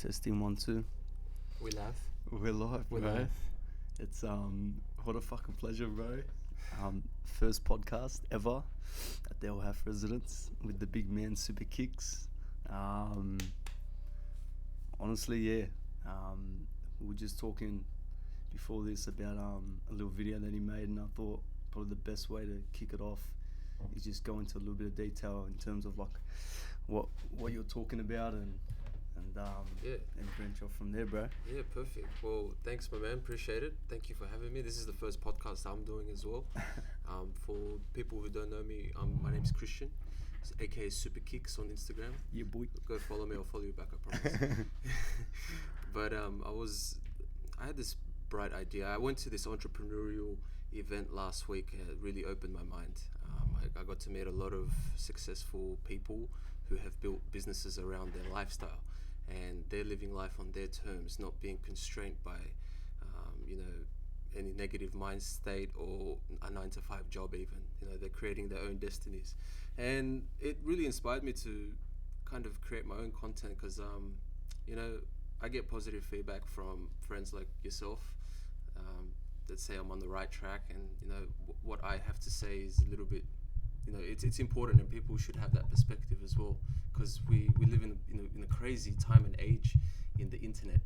Testing 1 2. We laugh. We're live, We're bro. live. It's what a fucking pleasure, bro. First podcast ever at the Half Residence with the big man Super KiKz. Honestly, yeah. We were just talking before this about a little video that he made, and I thought probably the best way to kick it off is just go into a little bit of detail in terms of like what you're talking about and Yeah. and branch off from there, bro. Yeah, perfect. Well, thanks, my man. Appreciate it. Thank you for having me. This is the first podcast I'm doing as well. For people who don't know me, my name's Christian, aka Super KiKz on Instagram. Yeah, boy. Go follow me. I'll follow you back, I promise. But I had this bright idea. I went to this entrepreneurial event last week. It really opened my mind. I got to meet a lot of successful people who have built businesses around their lifestyle, and they're living life on their terms, not being constrained by, any negative mind state or a 9-to-5 job even. They're creating their own destinies. And it really inspired me to kind of create my own content because, I get positive feedback from friends like yourself that say I'm on the right track, and, what I have to say is a little bit, it's important, and people should have that perspective as well, because we live in a crazy time and age in the internet,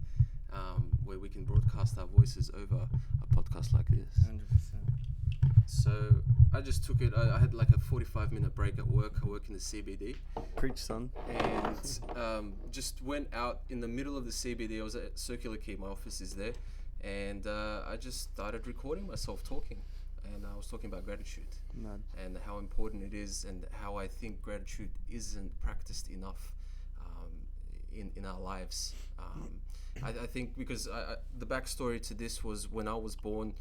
where we can broadcast our voices over a podcast like this. 100%. So I just took it. I had like a 45-minute break at work. I work in the CBD, Preach, son. and just went out in the middle of the CBD. I was at Circular Quay. My office is there, and I just started recording myself talking. And I was talking about gratitude Mad. and how important it is, and how I think gratitude isn't practiced enough in our lives. I think because the backstory to this was when I was born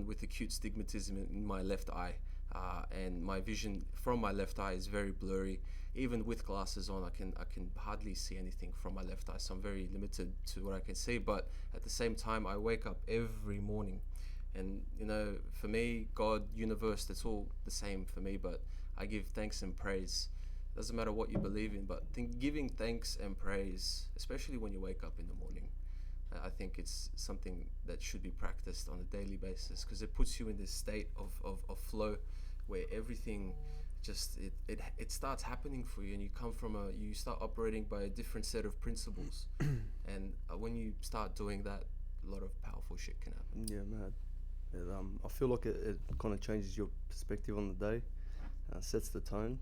with acute stigmatism in my left eye, and my vision from my left eye is very blurry. Even with glasses on, I can hardly see anything from my left eye, so I'm very limited to what I can see. But at the same time, I wake up every morning. And, for me, God, universe, that's all the same for me, but I give thanks and praise. Doesn't matter what you believe in, but giving thanks and praise, especially when you wake up in the morning, I think it's something that should be practiced on a daily basis, because it puts you in this state of flow where everything just, it starts happening for you, and you start operating by a different set of principles. And when you start doing that, a lot of powerful shit can happen. Yeah, mad. I feel like it kind of changes your perspective on the day, sets the tone.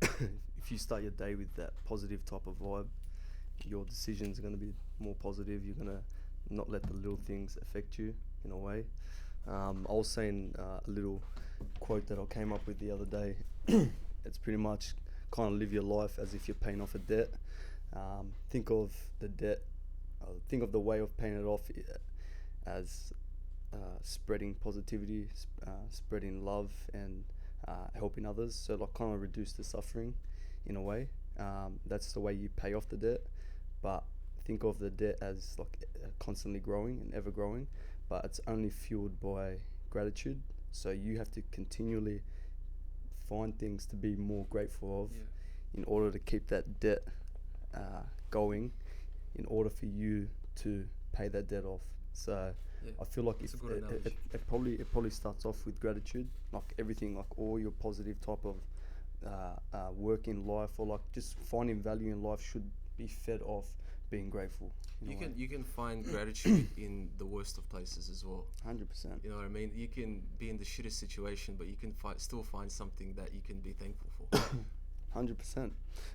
If you start your day with that positive type of vibe, your decisions are going to be more positive. You're going to not let the little things affect you in a way. I was saying a little quote that I came up with the other day. It's pretty much kind of live your life as if you're paying off a debt. Think of the debt, think of the way of paying it off as spreading positivity, spreading love, and helping others. So like kind of reduce the suffering in a way. That's the way you pay off the debt. But think of the debt as like constantly growing and ever growing, but it's only fueled by gratitude. So you have to continually find things to be more grateful of, in order to keep that debt going, in order for you to pay that debt off. So I feel like it probably starts off with gratitude, like everything, like all your positive type of work in life, or like just finding value in life, should be fed off being grateful. You can find gratitude in the worst of places as well. 100%. You know what I mean? You can be in the shittest situation, but you can still find something that you can be thankful for. 100%.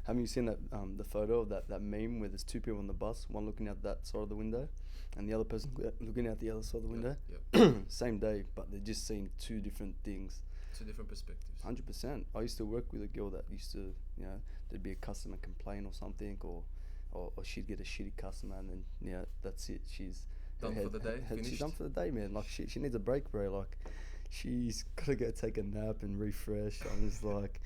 Haven't you seen that the photo of that meme where there's two people on the bus, one looking out that side of the window and the other person looking out the other side of the window? Yep. Same day, but they're just seeing two different things. Two different perspectives. 100%. I used to work with a girl that used to, there'd be a customer complain or something, or she'd get a shitty customer, and then that's it. She's done for the day. She's done for the day, man. Like she needs a break, bro. Like she's gotta go take a nap and refresh. I'm just like,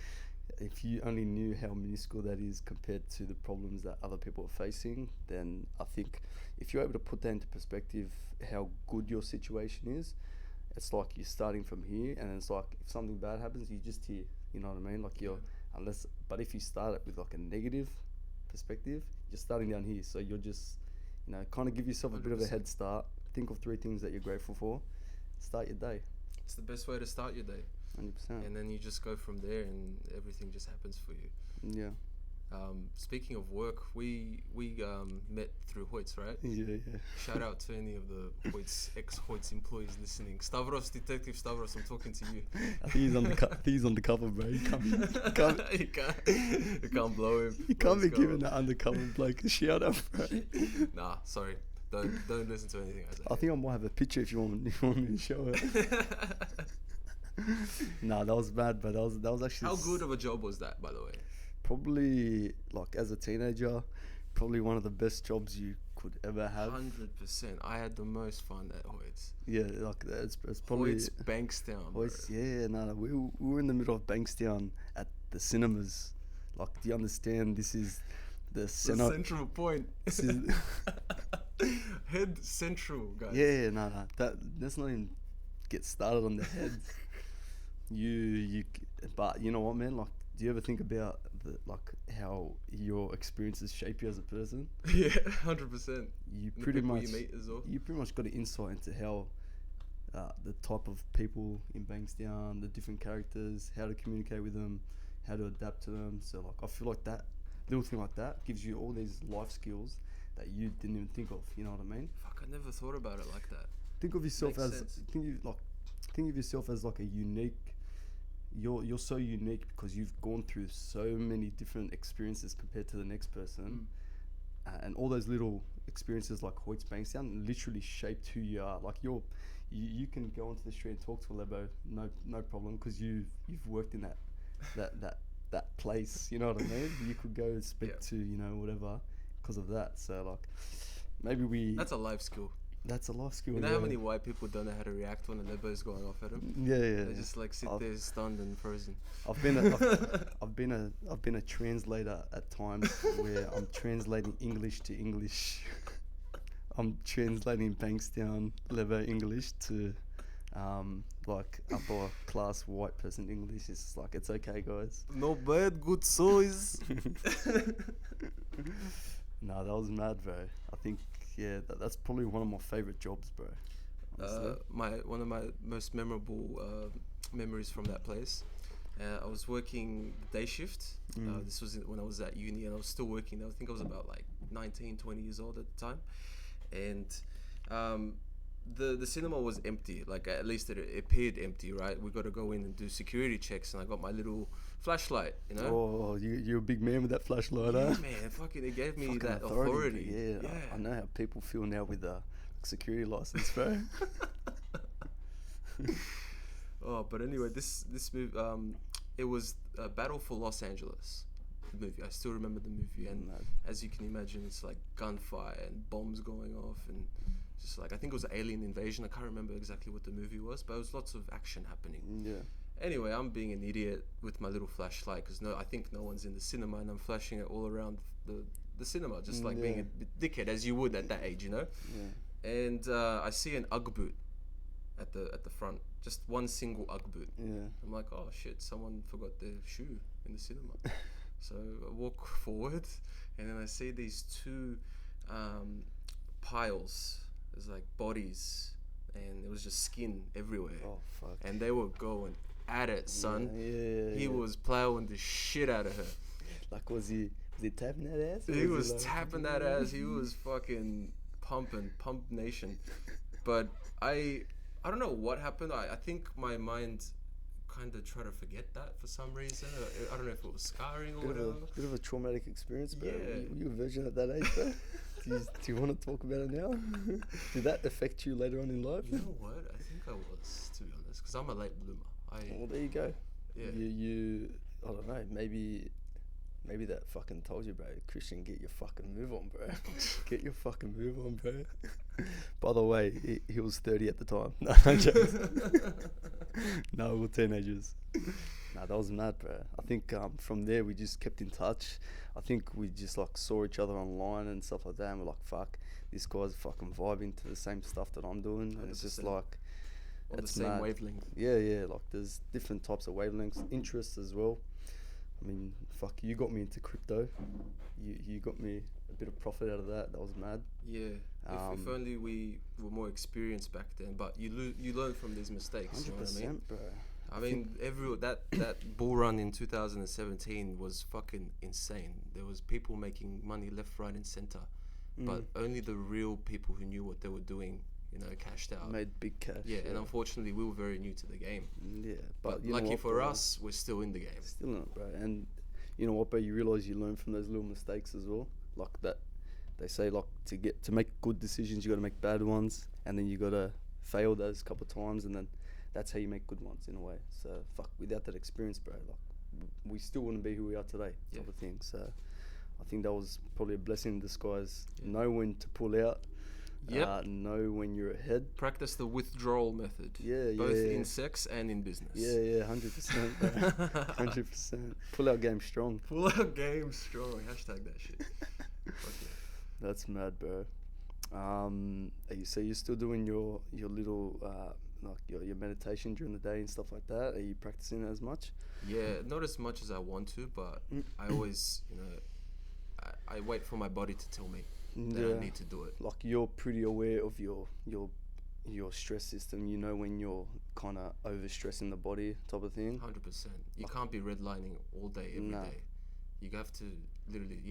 if you only knew how minuscule that is compared to the problems that other people are facing, then I think if you're able to put that into perspective, how good your situation is, it's like you're starting from here, and it's like if something bad happens, you're just here. You know what I mean? Like but if you start it with like a negative perspective, you're starting down here. So you're just, kind of give yourself a bit of a 100%. head start. Think of 3 things that you're grateful for. Start your day. It's the best way to start your day. 100%. And then you just go from there, and everything just happens for you. Yeah. Speaking of work, we met through Hoyts, right? Yeah. Shout out to any of the Hoyts, ex-Hoyts employees listening. Stavros, Detective Stavros, I'm talking to you. I think he's on the cover, bro. You can't You can't blow him. You can't be giving that undercover bloke a shout out, bro. Nah, sorry. Don't listen to anything I say. I think I might have a picture if you want me to show it. Nah, that was bad, but that was actually. How good of a job was that, by the way? Probably, like, as a teenager, probably one of the best jobs you could ever have. 100%. I had the most fun at Hoyts. Yeah, like it's probably Hoyts Bankstown. Hoyts, yeah, no, we were in the middle of Bankstown at the cinemas. Like, do you understand? This is the center. The central point. This is, Head central, guys. yeah, no, let's not even get started on the head. But you know what, man? Like, do you ever think about how your experiences shape you as a person? Yeah, 100%. You The pretty people much you meet as well. you pretty much got an insight into how the type of people in Bankstown, the different characters, how to communicate with them, how to adapt to them. So like, I feel like that little thing like that gives you all these life skills that you didn't even think of. You know what I mean? Fuck, I never thought about it like that. Think of yourself Makes as sense. think of yourself as like a unique. You're so unique because you've gone through so many different experiences compared to the next person, and all those little experiences like Hoyts Bankstown literally shaped who you are. Like you can go onto the street and talk to a Lebo, no problem, because you've worked in that place. You know what I mean? You could go and speak to whatever because of that. So like, maybe That's a life skill. that's a life skill. You know how many white people don't know how to react when a Lebo is going off at them? Yeah. They just like sit there stunned and frozen. I've been a translator at times where I'm translating English to English. I'm translating Bankstown Levo English to like upper class white person English. It's just like, it's okay, guys. No bad, good soys. No, that was mad, bro. I think that's probably one of my favorite jobs, bro. One of my most memorable memories from that place. I was working day shift. This was when I was at uni, and I was still working. I think I was about like 19, 20 years old at the time, and the cinema was empty. Like, at least it appeared empty, right? We got to go in and do security checks, and I got my little flashlight, you know. Oh, you're a big man with that flashlight, Yeah, huh? man, fucking, it gave me Fucking that authority. Yeah. I know how people feel now with a security license, bro. Oh, but anyway, this movie, it was Battle for Los Angeles. The movie, I still remember the movie, and as you can imagine, it's like gunfire and bombs going off, and just like, I think it was alien invasion. I can't remember exactly what the movie was, but it was lots of action happening. Yeah. Anyway, I'm being an idiot with my little flashlight because I think no one's in the cinema, and I'm flashing it all around the cinema, just like being a dickhead as you would at that age, you know. Yeah. And I see an UGG boot at the front, just one single UGG boot. Yeah. I'm like, oh shit, someone forgot their shoe in the cinema. So I walk forward, and then I see these two piles. There's like bodies, and it was just skin everywhere. Oh fuck. And they were going at it, son. Yeah. He was plowing the shit out of her. Like, was he tapping that ass? He was tapping that ass. He was fucking pump nation. But I don't know what happened. I think my mind kind of tried to forget that for some reason. I don't know if it was scarring or whatever. Bit of a traumatic experience, bro. Yeah. Were you a virgin at that age, bro? Do you want to talk about it now? Did that affect you later on in life? You know what? I think I was, to be honest, because I'm a late bloomer. Well, there you go. Yeah. You I don't know. Maybe that fucking told you, bro. Christian, get your fucking move on, bro. Get your fucking move on, bro. By the way, he was 30 at the time. No, I'm joking. No, we're teenagers. Nah, that was mad, bro. I think from there we just kept in touch. I think we just like saw each other online and stuff like that, and we're like, fuck, this guy's fucking vibing to the same stuff that I'm doing, and it's just like, on the it's same mad. wavelength. Yeah, like there's different types of wavelengths, interests as well. I mean, fuck, you got me into crypto. You got me a bit of profit out of that. That was mad. Yeah. If only we were more experienced back then. But you learn from these mistakes. 100%, You know what I mean? bro. I mean, that bull run in 2017 was fucking insane. There was people making money left, right, and center, but only the real people who knew what they were doing, cashed out. Made big cash. Yeah, and unfortunately, we were very new to the game. Yeah, but lucky what, for bro? us, we're still in the game. Still in it, bro. And you know what, bro? You realize you learn from those little mistakes as well. Like that, they say like to make good decisions, you got to make bad ones, and then you got to fail those couple of times, and then that's how you make good ones in a way. So fuck, without that experience, bro, like we still wouldn't be who we are today, type of thing. So I think that was probably a blessing in disguise. Yeah. Know when to pull out. Know when you're ahead. Practice the withdrawal method. Both in sex and in business. 100%, bro. 100%. Pull out game strong. Pull out game strong. Hashtag that shit. Okay. That's mad, bro. So you're still doing your little like your meditation during the day and stuff like that? Are you practicing it as much? Yeah, not as much as I want to, but I always, I wait for my body to tell me that I need to do it. Like you're pretty aware of your stress system. You know when you're kind of overstressing the body, type of thing. 100%. You can't be redlining all day every day. You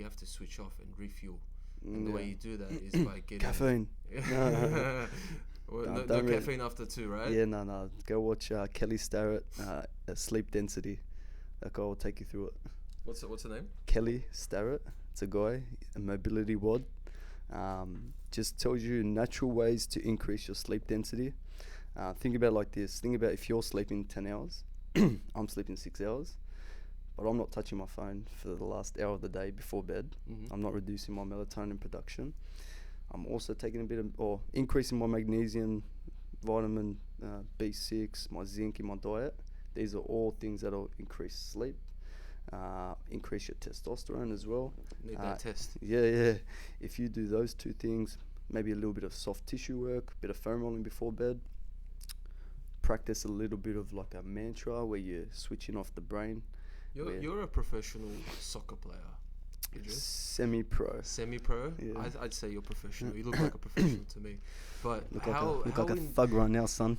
have to switch off and refuel. And the way you do that is by getting caffeine. Well, no caffeine after 2, right? Yeah, no. Go watch Kelly Starrett, Sleep Density. That guy will take you through it. What's the name? Kelly Starrett. It's a guy, a mobility wad. Just tells you natural ways to increase your sleep density. Think about it like this. Think about if you're sleeping 10 hours, I'm sleeping 6 hours, but I'm not touching my phone for the last hour of the day before bed. I'm not reducing my melatonin production. I'm also taking or increasing my magnesium, vitamin B6, my zinc in my diet. These are all things that'll increase sleep, increase your testosterone as well. Need that test. Yeah. If you do those two things, maybe a little bit of soft tissue work, a bit of foam rolling before bed, practice a little bit of like a mantra where you're switching off the brain. You're a professional soccer player. Semi-pro. Semi-pro? Yeah. I'd say you're professional. You look like a professional to me. But look like a thug right now, son.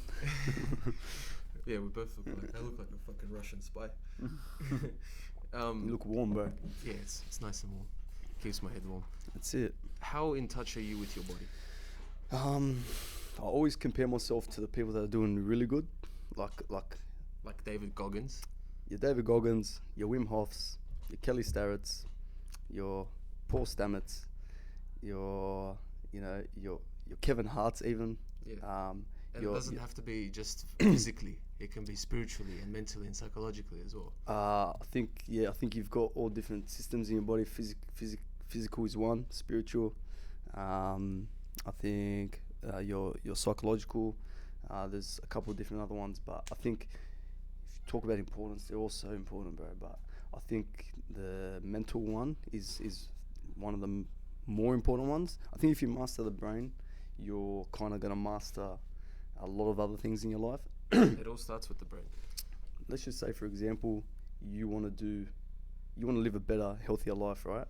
Yeah, we both look like. I look like a fucking Russian spy. You look warm, bro. Yeah, it's nice and warm. Keeps my head warm. That's it. How in touch are you with your body? I always compare myself to the people that are doing really good, like David Goggins. Your David Goggins, your Wim Hofs, your Kelly Starretts, your Paul Stamets, your Kevin Hart's even. Yeah. And it doesn't have to be just physically. It can be spiritually and mentally and psychologically as well. I think you've got all different systems in your body. Physical is one, spiritual. I think your psychological. There's a couple of different other ones, but I think if you talk about importance, they're all so important, bro. But I think the mental one is one of the more important ones. I think if you master the brain, you're kind of gonna master a lot of other things in your life. It all starts with the brain. Let's just say, for example, you want to live a better, healthier life, right?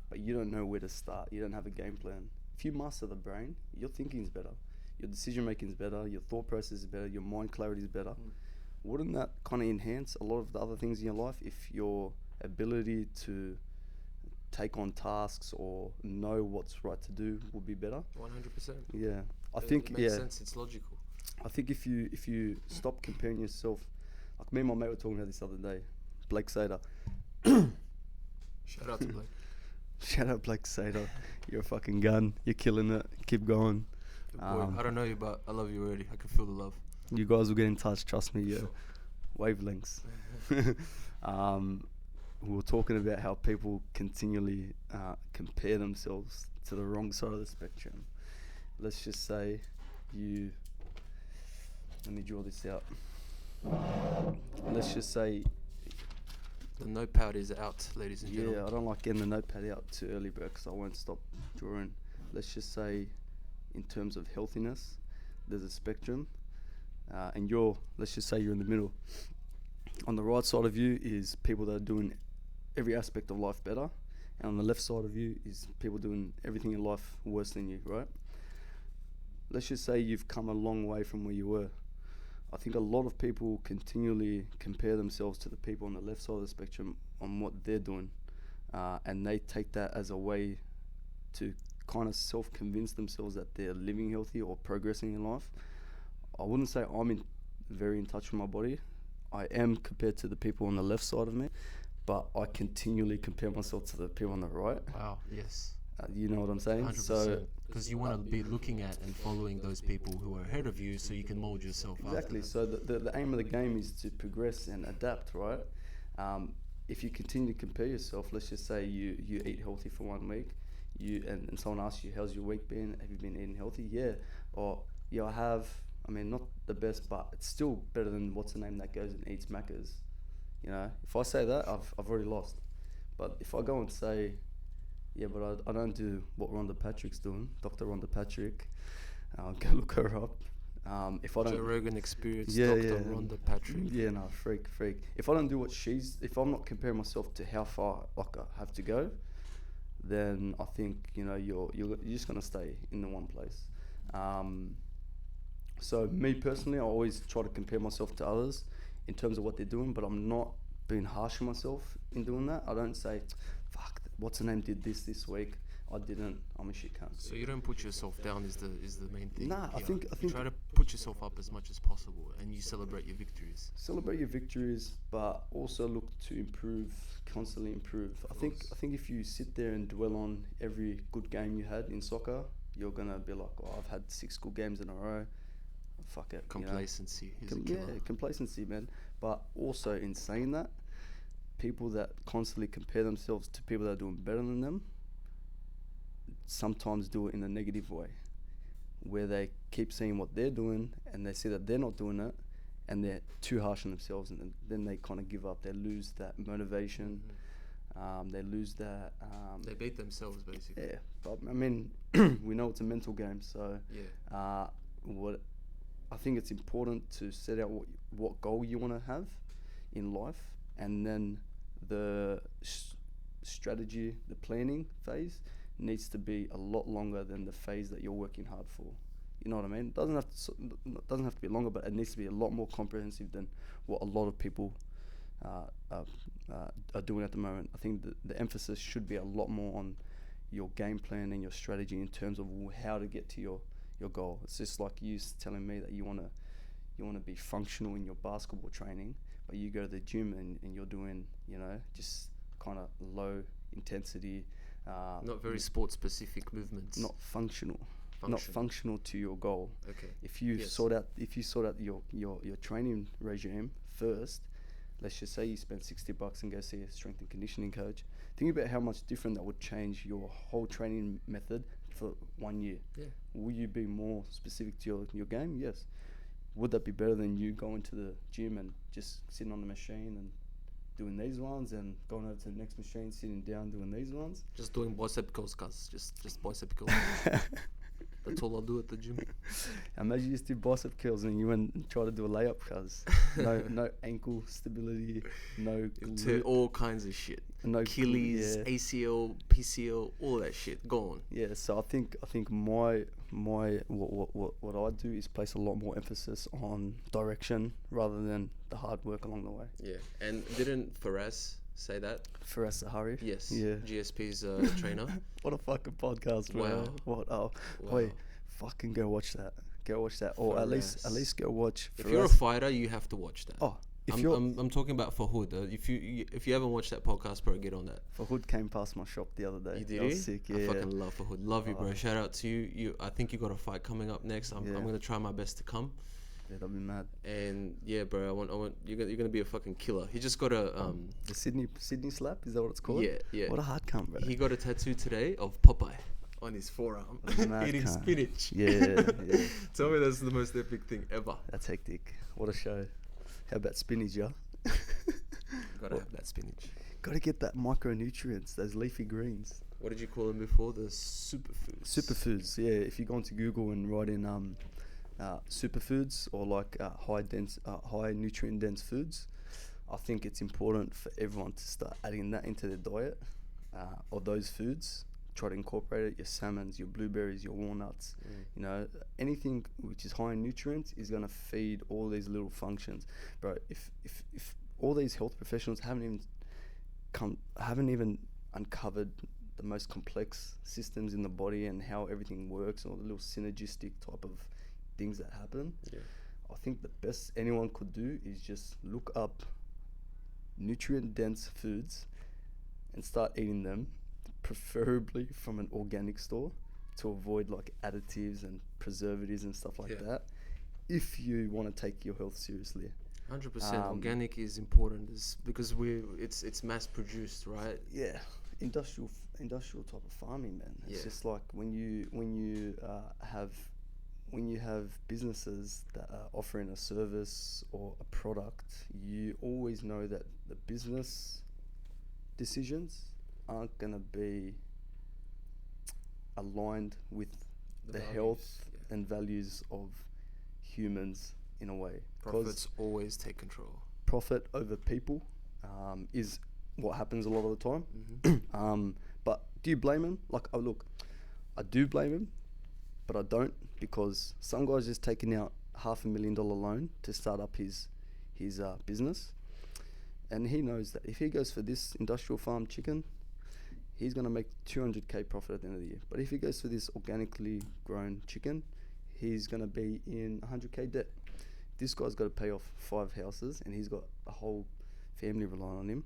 But you don't know where to start. You don't have a game plan. If you master the brain, your thinking is better, your decision making is better, your thought process is better, your mind clarity is better. Wouldn't that kind of enhance a lot of the other things in your life if your ability to take on tasks or know what's right to do would be better? 100%. Yeah, it makes sense. It's logical. I think if you stop comparing yourself, like me and my mate were talking about this other day, Blake Sader. Shout out to Blake. Shout out Blake Sader. You're a fucking gun. You're killing it. Keep going. Boy, I don't know you, but I love you already. I can feel the love. You guys will get in touch. Trust me. Yeah. Sure. Wavelengths. We were talking about how people continually compare themselves to the wrong side of the spectrum. Let's just say let me draw this out. Let's just say the notepad is out, ladies and gentlemen. Yeah, I don't like getting the notepad out too early, bro, because I won't stop drawing. Let's just say, in terms of healthiness, there's a spectrum, and let's just say you're in the middle. On the right side of you is people that are doing every aspect of life better, and on the left side of you is people doing everything in life worse than you, right? Let's just say you've come a long way from where you were. I think a lot of people continually compare themselves to the people on the left side of the spectrum on what they're doing, and they take that as a way to kind of self-convince themselves that they're living healthy or progressing in life. I wouldn't say I'm very in touch with my body. I am compared to the people on the left side of me, but I continually compare myself to the people on the right. Wow, yes. You know what I'm saying? 100%. So Because you want to be looking at and following those people who are ahead of you so you can mold yourself exactly. after So the aim of the game is to progress and adapt, right? If you continue to compare yourself, let's just say you eat healthy for 1 week, and someone asks you, how's your week been? Have you been eating healthy? Yeah. Or, yeah, I have. I mean, not the best, but it's still better than what's the name that goes and eats Macca's. You know, if I say that, I've already lost. But if I go and say, yeah, but I don't do what Rhonda Patrick's doing, Dr. Rhonda Patrick, go look her up. If I don't, Joe Rogan Experience, Yeah, Dr. yeah. Rhonda Patrick. yeah, no, freak. If I don't do what if I'm not comparing myself to how far like I have to go, then I think you're just gonna stay in the one place. So me personally, I always try to compare myself to others in terms of what they're doing, but I'm not being harsh on myself in doing that. I don't say, fuck, what's the name did this week, I didn't, I'm a shit cunt. So you don't put yourself down is the main thing. Nah, I here. think You try to put yourself up as much as possible and you celebrate your victories. celebrate your victories, but also look to improve, constantly improve. I think if you sit there and dwell on every good game you had in soccer, you're gonna be like, oh, I've had 6 good games in a row. Fuck it. Complacency is a killer. Yeah, complacency, man. But also in saying that, people that constantly compare themselves to people that are doing better than them sometimes do it in a negative way, where they keep seeing what they're doing and they see that they're not doing it, and they're too harsh on themselves, and then they kind of give up. They lose that motivation. They lose that. They beat themselves basically. Yeah, but I mean, we know it's a mental game, so Yeah. what I think it's important to set out what goal you want to have in life, and then the strategy, the planning phase needs to be a lot longer than the phase that you're working hard for. You know what I mean? It doesn't have to be longer, but it needs to be a lot more comprehensive than what a lot of people are doing at the moment. I think the emphasis should be a lot more on your game plan and your strategy in terms of how to get to your goal. It's just like you telling me that you want to be functional in your basketball training, but you go to the gym and you're doing just kind of low intensity, Not very sport specific movements. not functional to your goal. Okay. If you Yes. sort out your training regime first, let's just say you spend $60 and go see a strength and conditioning coach. Think about how much different that would change your whole training method for 1 year. Yeah. Will you be more specific to your game? Yes. Would that be better than you going to the gym and just sitting on the machine and doing these ones, and going over to the next machine, sitting down, doing these ones? Just doing bicep curls, cuz. Just bicep curls. That's all I'll do at the gym. Imagine you just do bicep curls and you went and try to do a layup, cuz. No ankle stability, no To all kinds of shit. no Achilles, yeah. ACL, PCL, all that shit gone. Yeah, so I think my what I do is place a lot more emphasis on direction rather than the hard work along the way. Yeah. And didn't Faraz say that? Faraz Sahari. Yes. Yeah. GSP's trainer. What a fucking podcast, bro. Wow. What? Oh, Wow. wait, fucking go watch that. Go watch that, or at Faraz. least go watch. If Faraz. you're a fighter, you have to watch that. Oh, if I'm talking about Fahud. If you haven't watched that podcast, bro, get on that. Fahud came past my shop the other day. You That did? was sick. Yeah. I fucking love Fahud. Love you, bro. Oh. Shout out to you. I think you got a fight coming up next. I'm Yeah. gonna try my best to come. Yeah, that'd be mad. And yeah, bro, I want you're gonna be a fucking killer. He just got a The Sydney slap, is that what it's called? yeah. What a hard cunt, bro. He got a tattoo today of Popeye on his forearm, Mad eating cunt. spinach. Yeah. Tell me that's the most epic thing ever. That's hectic. What a show. How about spinach, yeah? Gotta have that spinach. Gotta get that micronutrients, those leafy greens. What did you call them before? The superfoods. Superfoods, yeah. If you go onto Google and write in superfoods or like high nutrient dense foods, I think it's important for everyone to start adding that into their diet, or those foods. Try to incorporate it. Your salmons, your blueberries, your walnuts. You know, anything which is high in nutrients is gonna feed all these little functions, bro. If all these health professionals haven't even uncovered the most complex systems in the body and how everything works and all the little synergistic type of things that happen, I think the best anyone could do is just look up nutrient dense foods and start eating them, preferably from an organic store, to avoid like additives and preservatives and stuff like that, if you want to take your health seriously. 100% organic is important, because it's mass produced, right? Yeah, industrial type of farming, man. It's just like when you have businesses that are offering a service or a product, you always know that the business decisions aren't gonna be aligned with the values, health and values of humans in a way. Profits always take control. Profit over people is what happens a lot of the time. But do you blame him? Like, look, I do blame him, but I don't, because some guy's just taking out $500,000 loan to start up his business, and he knows that if he goes for this industrial farm chicken, he's gonna make 200k profit at the end of the year. But if he goes for this organically grown chicken, he's gonna be in 100k debt. This guy's got to pay off 5 houses, and he's got a whole family relying on him.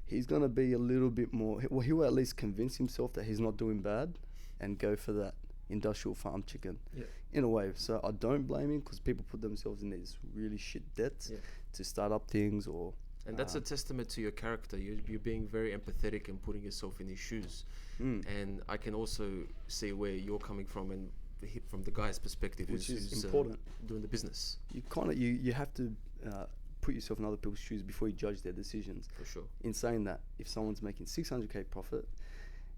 He's gonna be a little bit more. Well, he will at least convince himself that he's not doing bad, and go for that industrial farm chicken. In a way. So I don't blame him, because people put themselves in these really shit debts to start up things, or. And that's a testament to your character. You're being very empathetic and putting yourself in his shoes. And I can also see where you're coming from, and from the guy's perspective, Which is who's important. Doing the business. You have to put yourself in other people's shoes before you judge their decisions. For sure. In saying that, if someone's making 600k profit,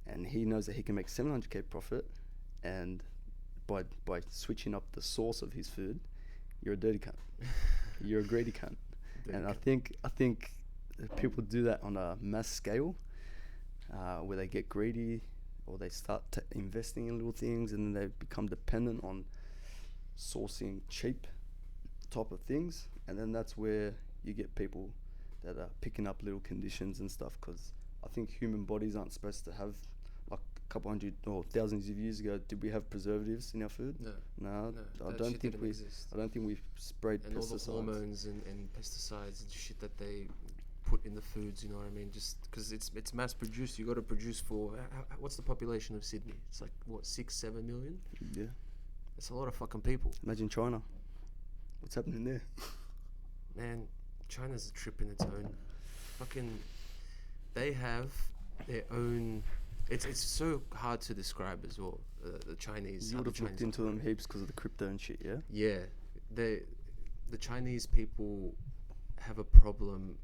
and he knows that he can make 700k profit, and by switching up the source of his food, you're a dirty cunt. You're a greedy cunt. And I think people do that on a mass scale, where they get greedy, or they start investing in little things, and then they become dependent on sourcing cheap type of things, and then that's where you get people that are picking up little conditions and stuff. Because I think human bodies aren't supposed to have, like a couple hundred or thousands of years ago, did we have preservatives in our food? No. I don't think we sprayed and pesticides. all the hormones and pesticides and shit that they put in the foods, you know what I mean? Just because it's mass produced, you got to produce for what's the population of Sydney? It's like what, 6-7 million? Yeah, that's a lot of fucking people. Imagine China. What's happening there? Man, China's a trip in its own. Fucking, they have their own. It's so hard to describe as well. The Chinese. You would have looked into them heaps because of the crypto and shit, yeah? Yeah, the Chinese people have a problem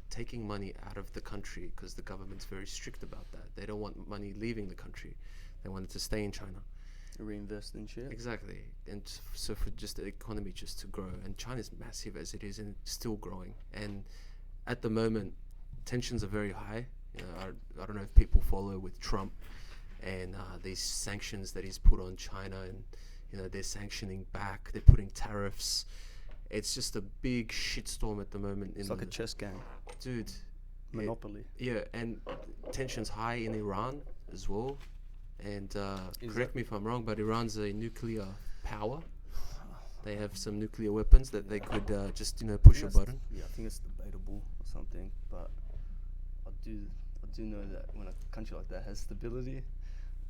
taking money out of the country, because the government's very strict about that. They don't want money leaving the country. They want it to stay in China. Reinvest in shit. Exactly. And so for just the economy just to grow. And China's massive as it is, and it's still growing. And at the moment, tensions are very high. You know, I don't know if people follow with Trump and these sanctions that he's put on China, and you know, they're sanctioning back, they're putting tariffs. It's just a big shitstorm at the moment. It's like a chess game. Dude. Monopoly. Yeah, and tensions high in Iran as well. And correct me if I'm wrong, but Iran's a nuclear power. They have some nuclear weapons that they could just, you know, push a button. Yeah, I think it's debatable or something, but I do know that when a country like that has stability,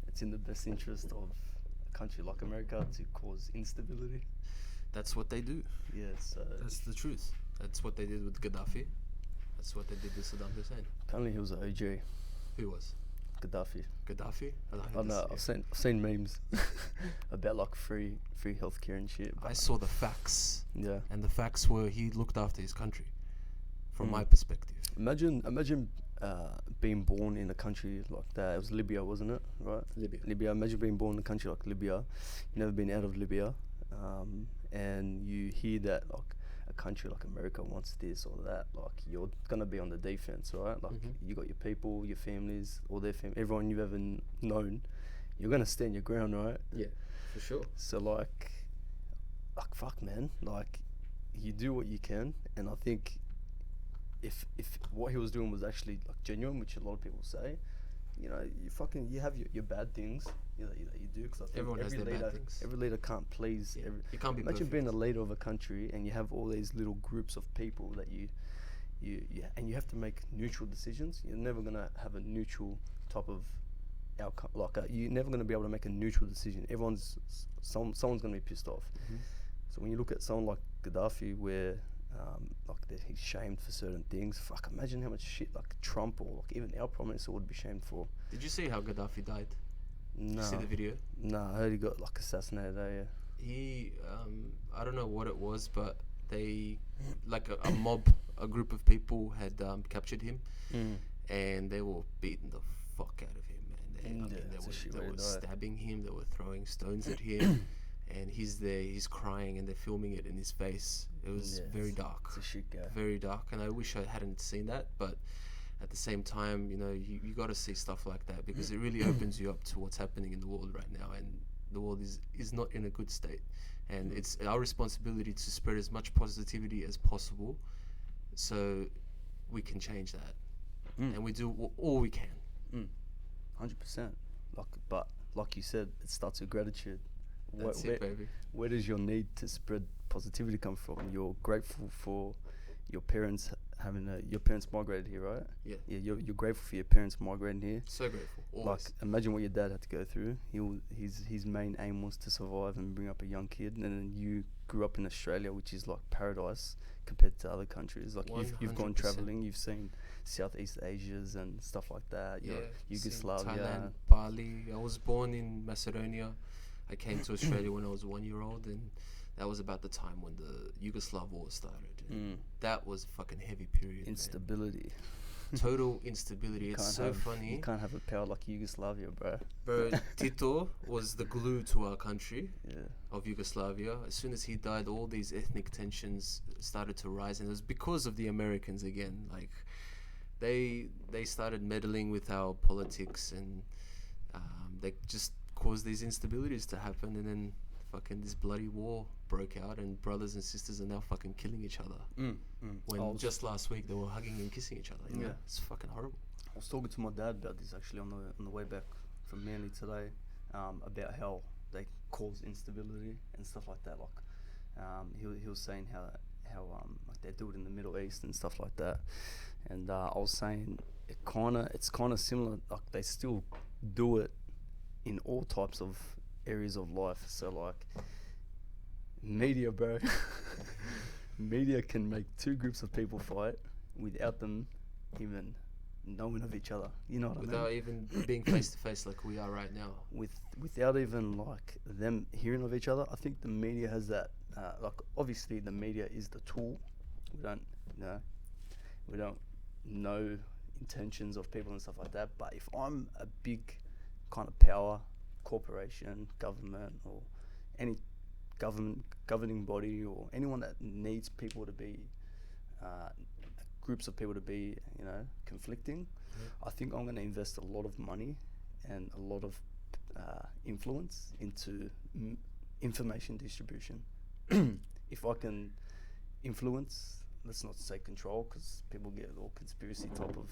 it's in the best interest of a country like America to cause instability. That's what they do. Yeah, so that's the truth. That's what they did with Gaddafi. That's what they did with Saddam Hussein. Apparently he was an OG. Who was? Gaddafi. Gaddafi? Oh no, I've seen memes about like free healthcare and shit. I saw the facts. Yeah. And the facts were he looked after his country, from my perspective. Imagine being born in a country like that. It was Libya, wasn't it? Right? Libya. Imagine being born in a country like Libya. You've never been out of Libya, and you hear that like a country like America wants this or that, like you're gonna be on the defense, right? Like you got your people, your families, all their everyone you've ever known, you're gonna stand your ground, right? Yeah, for sure. So like fuck, man, like you do what you can, and I think if what he was doing was actually like genuine, which a lot of people say, you know, you have your bad things, you know, that you do, because I think Everyone has their bad things. every leader can't please. Yeah. You can't be Imagine perfect. being a leader of a country and you have all these little groups of people that you and you have to make neutral decisions. You're never gonna have a neutral type of outcome. Like you're never gonna be able to make a neutral decision. Someone's gonna be pissed off. So when you look at someone like Gaddafi, where he's shamed for certain things. Fuck, imagine how much shit like Trump or like even our prime minister would be shamed for. Did you see how Gaddafi died? No. Did you see the video? No, I heard he got like assassinated. Yeah. He, I don't know what it was, but they, like a mob, a group of people had captured him, and they were beating the fuck out of him, man. They were stabbing him, they were throwing stones at him. And he's there, he's crying, and they're filming it in his face. It was very dark. It's a shit guy. Very dark, and I wish I hadn't seen that, but at the same time, you know, you got to see stuff like that, because it really opens you up to what's happening in the world right now, and the world is not in a good state, and it's our responsibility to spread as much positivity as possible so we can change that, and we do all we can. 100%. But like you said, it starts with gratitude. That's it, baby. Where does your need to spread positivity come from? You're grateful for your parents your parents migrated here, right? Yeah. You're grateful for your parents migrating here. So grateful. Always. Like, imagine what your dad had to go through. His main aim was to survive and bring up a young kid, and then you grew up in Australia, which is like paradise compared to other countries. Like you've gone 100%. traveling, you've seen Southeast Asias and stuff like that. Yugoslavia, Thailand, Bali. I was born in Macedonia. I came to Australia when I was 1 year old, and that was about the time when the Yugoslav war started. That was a fucking heavy period. Instability. Total instability. It's so funny. You can't have a power like Yugoslavia, bro. Bro, Tito was the glue to our country of Yugoslavia. As soon as he died, all these ethnic tensions started to rise, and it was because of the Americans again. Like, they started meddling with our politics, and they just caused these instabilities to happen, and then fucking this bloody war broke out, and brothers and sisters are now fucking killing each other. When just last week they were hugging and kissing each other. You know? It's fucking horrible. I was talking to my dad about this actually on the way back from Manly today, about how they cause instability and stuff like that. Like, he was saying how like they do it in the Middle East and stuff like that, and I was saying it's kind of similar. Like they still do it in all types of areas of life. So like media, bro. Media can make two groups of people fight without them even knowing of each other. You know what I mean? Without even being face to face like we are right now. Without even like them hearing of each other. I think the media has that. Like obviously the media is the tool. We don't know intentions of people and stuff like that. But if I'm a big kind of power, corporation, government, or any governing body, or anyone that needs people to be groups of people to be, you know, conflicting, I think I'm going to invest a lot of money and a lot of influence into information distribution. If I can influence, let's not say control, because people get all conspiracy type of.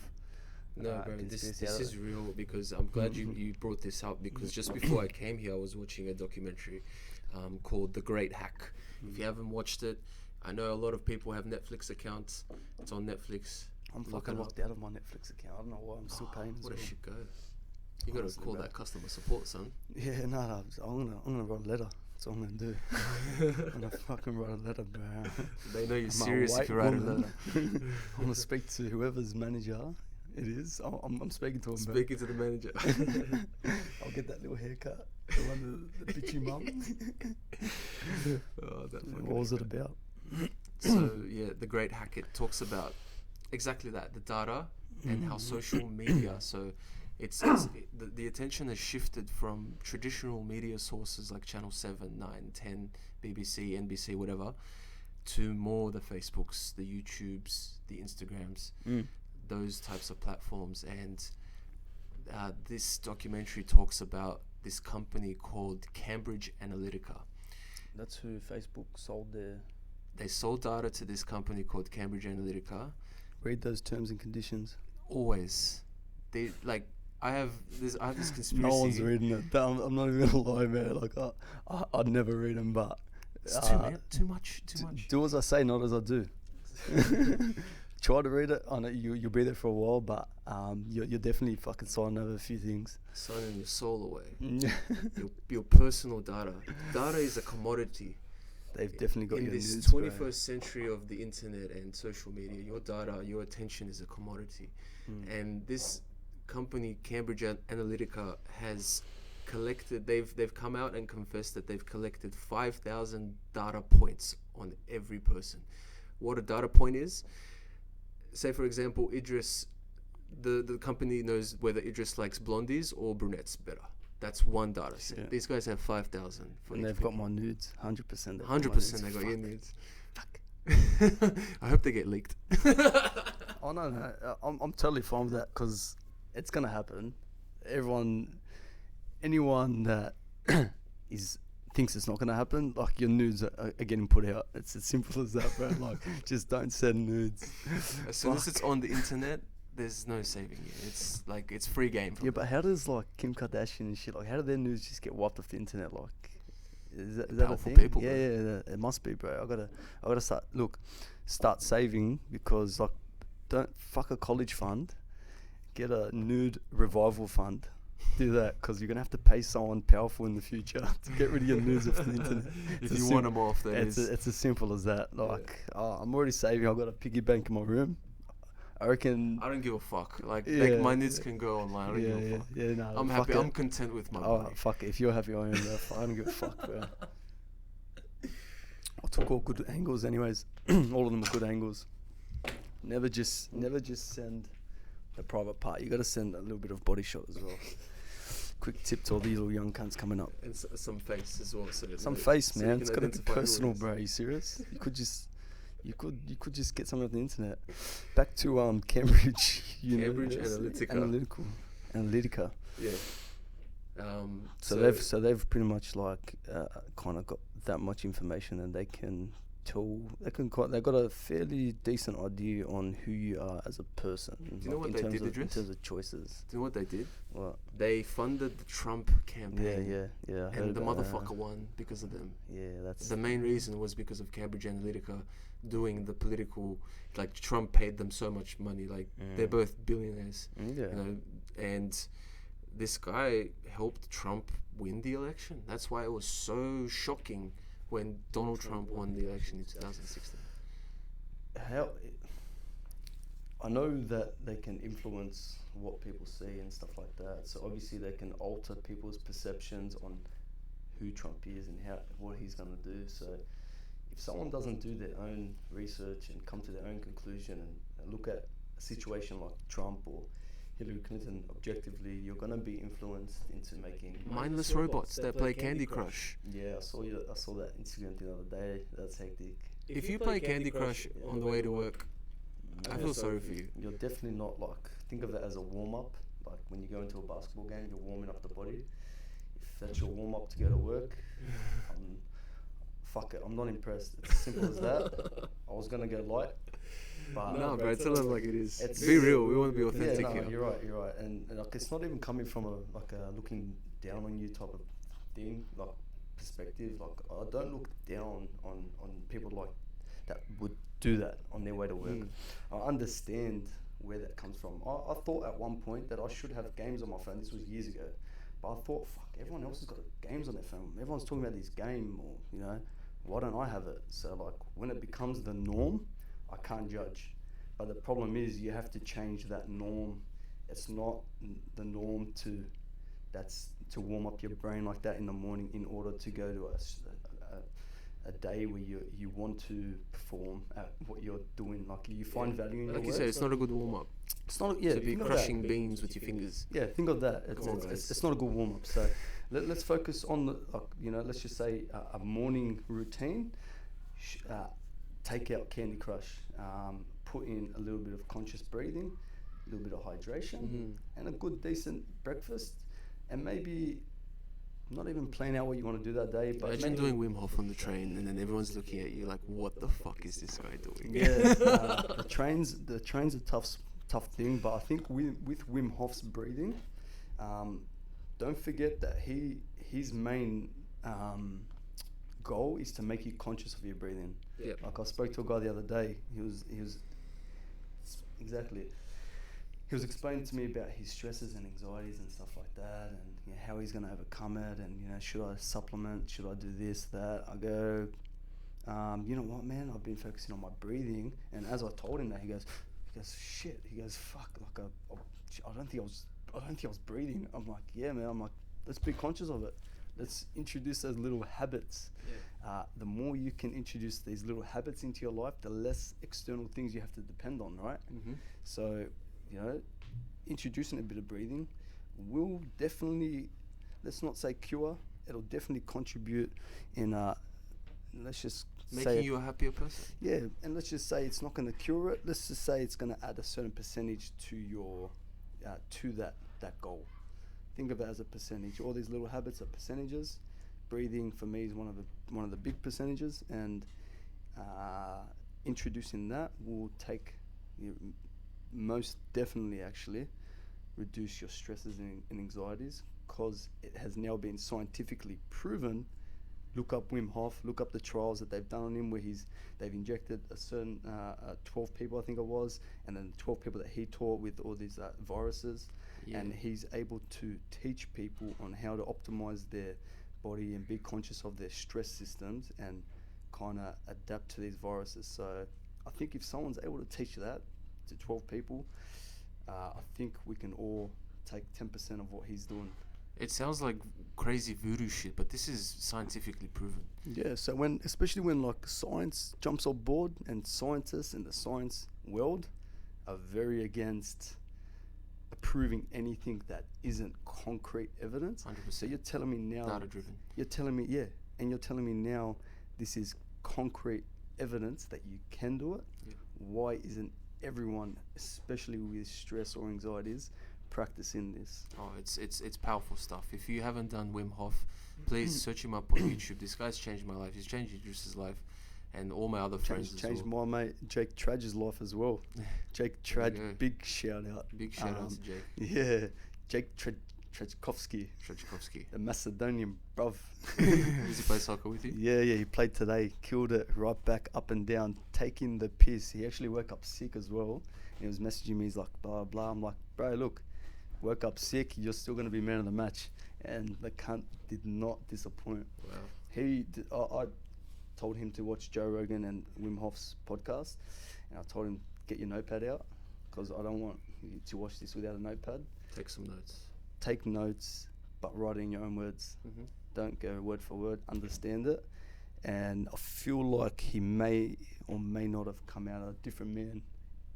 No, bro, this is real, because I'm glad you brought this up, because just before I came here, I was watching a documentary called The Great Hack. If you haven't watched it, I know a lot of people have Netflix accounts. It's on Netflix. I'm fucking locked out of my Netflix account. I don't know why I'm still paying. What a shit go. You got to call that customer support, son. Yeah, no, I'm gonna write a letter. That's what I'm gonna do. I'm gonna fucking write a letter, bro. They know you're serious if you write a letter. I'm gonna speak to whoever's manager it is. I'm speaking to him. Speaking to the manager. I'll get that little haircut. The one the bitchy mum. What was it about? So yeah, The Great Hack, it talks about exactly that, the data and how social media, so the attention has shifted from traditional media sources like Channel 7, 9, 10, BBC, NBC, whatever, to more the Facebooks, the YouTubes, the Instagrams, those types of platforms. And this documentary talks about this company called Cambridge Analytica. That's who Facebook sold their... They sold data to this company called Cambridge Analytica. Read those terms and conditions. Always. They, like, I have this conspiracy. No one's reading it. I'm not even gonna lie, man. Like, I'd never read them, but... It's too much. Do as I say, not as I do. Try to read it. I know you'll be there for a while, but you're definitely fucking signing over a few things. Signing your soul away. your personal data. Data is a commodity. They've definitely got in your this nudes, 21st bro. century of the internet and social media. Your data, your attention is a commodity, and this company, Cambridge Analytica, has collected. They've come out and confessed that they've collected 5,000 data points on every person. What a data point is? Say, for example, Idris, the company knows whether Idris likes blondies or brunettes better. That's one data set. Yeah. These guys have 5,000. And they've got my nudes, 100%. 100% they got your nudes. Fuck. I hope they get leaked. Oh, no. I'm totally fine with that because it's going to happen. Anyone that thinks it's not going to happen, like, your nudes are getting put out. It's as simple as that, bro. Like, just don't send nudes. As soon as it's on the internet, there's no saving it. It's like, it's free game. Yeah, but how does, like, Kim Kardashian and shit, like, how do their nudes just get wiped off the internet? Like, is that a thing? People, yeah, it must be, bro. I gotta start saving because, like, don't fuck a college fund. Get a nude revival fund. Do that because you're gonna have to pay someone powerful in the future to get rid of your nudes off the internet. If you want them off, it's as simple as that. Like, I'm already saving. I've got a piggy bank in my room. I reckon. I don't give a fuck. Like my nudes can go online. I don't give a fuck. Yeah, no. I'm happy. I'm content with my body. Fuck it. If you're happy, I am. I don't give a fuck, bro. I took all good angles, anyways. All of them are good angles. Never just send the private part. You got to send a little bit of body shot as well. Quick tip to all these little young cunts coming up. And some face as well. Some face, man. It's got to be personal, bro. Are you serious? You could just get something off the internet. Back to Cambridge Analytica. Yeah. So they've pretty much like kind of got that much information, and they can tell. They've got a fairly decent idea on who you are as a person. Do you know what they did, Idris? In terms of choices. Do you know what they did? What? They funded the Trump campaign. Yeah. And the motherfucker won because of them. Yeah, that's... The main reason was because of Cambridge Analytica doing the political... Like, Trump paid them so much money. Like, they're both billionaires. You know, and this guy helped Trump win the election. That's why it was so shocking when Donald Trump won the election in 2016. I know that they can influence what people see and stuff like that. So obviously they can alter people's perceptions on who Trump is and what he's going to do. So if someone doesn't do their own research and come to their own conclusion and look at a situation like Trump or Hillary Clinton objectively, you're going to be influenced into making mindless robots that play Candy Crush. Yeah, I saw that Instagram the other day. That's hectic. If you play Candy Crush on the way to work, I feel sorry for you. You're definitely not, like, think of it as a warm-up. Like, when you go into a basketball game, you're warming up the body. If that's your warm-up to go to work, fuck it, I'm not impressed. It's as simple as that. I was going to go light. But no, bro, tell them like it is. Be real. We want to be authentic here. You're right. And like, it's not even coming from a looking down on you type of thing, like perspective. Like, I don't look down on people like that would do that on their way to work. I understand where that comes from. I thought at one point that I should have games on my phone. This was years ago. But I thought, fuck, everyone else has got games on their phone. Everyone's talking about this game, or, you know, why don't I have it? So, like, when it becomes the norm, I can't judge. But the problem is you have to change that norm. It's not the norm to warm up your brain like that in the morning in order to go to a day where you want to perform at what you're doing. Like, you find value in your work. Like you said, it's not a good warm up. It's not. Yeah, to be crushing beans with your fingers. Yeah, think of that. It's not a good warm up. So let's focus on the let's just say a morning routine. take out Candy Crush, put in a little bit of conscious breathing, a little bit of hydration, and a good decent breakfast, and maybe not even plan out what you want to do that day. But imagine doing Wim Hof on the train, and then everyone's looking at you like, "What the fuck is this guy doing?" Yeah, the train's a tough thing, but I think with Wim Hof's breathing, don't forget that his main goal is to make you conscious of your breathing. Yeah. Like I spoke to a guy the other day. He was exactly. He was explaining to me about his stresses and anxieties and stuff like that, and you know, how he's going to overcome it, and you know, should I supplement? Should I do this, that? I go, you know what, man? I've been focusing on my breathing, and as I told him that, he goes, shit. He goes, fuck. Like I don't think I was breathing. I'm like, yeah, man. I'm like, let's be conscious of it. Let's introduce those little habits. Yeah. The more you can introduce these little habits into your life, the less external things you have to depend on, right? Mm-hmm. So, you know, introducing a bit of breathing will definitely, let's not say cure, it'll definitely contribute in, let's just Making you a happier person? Yeah, and let's just say it's not going to cure it. Let's just say it's going to add a certain percentage to your, to that goal. Think of it as a percentage. All these little habits are percentages. Breathing for me is one of the big percentages, and introducing that will take most definitely actually reduce your stresses and anxieties, because it has now been scientifically proven. Look up Wim Hof, look up the trials that they've done on him, where they've injected a certain 12 people, I think it was, and then 12 people that he taught with all these viruses. Yeah. And he's able to teach people on how to optimize their body and be conscious of their stress systems and kind of adapt to these viruses. So I think if someone's able to teach that to 12 people, I think we can all take 10% of what he's doing. It sounds like crazy voodoo shit, but this is scientifically proven. Yeah, so especially when like science jumps on board, and scientists in the science world are very against approving anything that isn't concrete evidence. 100%. So you're telling me now, Data driven. you're telling me now this is concrete evidence that you can do it. Yeah. Why isn't everyone, especially with stress or anxieties, practicing this? Oh, it's powerful stuff. If you haven't done Wim Hof, please search him up on YouTube. This guy's changed my life. He's changed Idris's life, and all my other friends as Changed well. my mate Jake Tradge's life as well. Jake There you go. Tradge, big shout out. Big shout out to Jake Yeah, Jake Trajkovsky, Trajkovsky. the Macedonian bruv. Does he play soccer with you? Yeah, he played today, killed it right back, up and down, taking the piss. He actually woke up sick as well. He was messaging me, he's like, blah, blah. I'm like, bro, look, woke up sick, you're still going to be man of the match. And the cunt did not disappoint. Wow. I told him to watch Joe Rogan and Wim Hof's podcast. And I told him, get your notepad out, because I don't want you to watch this without a notepad. Take some notes. Take notes, but write it in your own words. Mm-hmm. Don't go word for word, understand it. And I feel like he may or may not have come out a different man,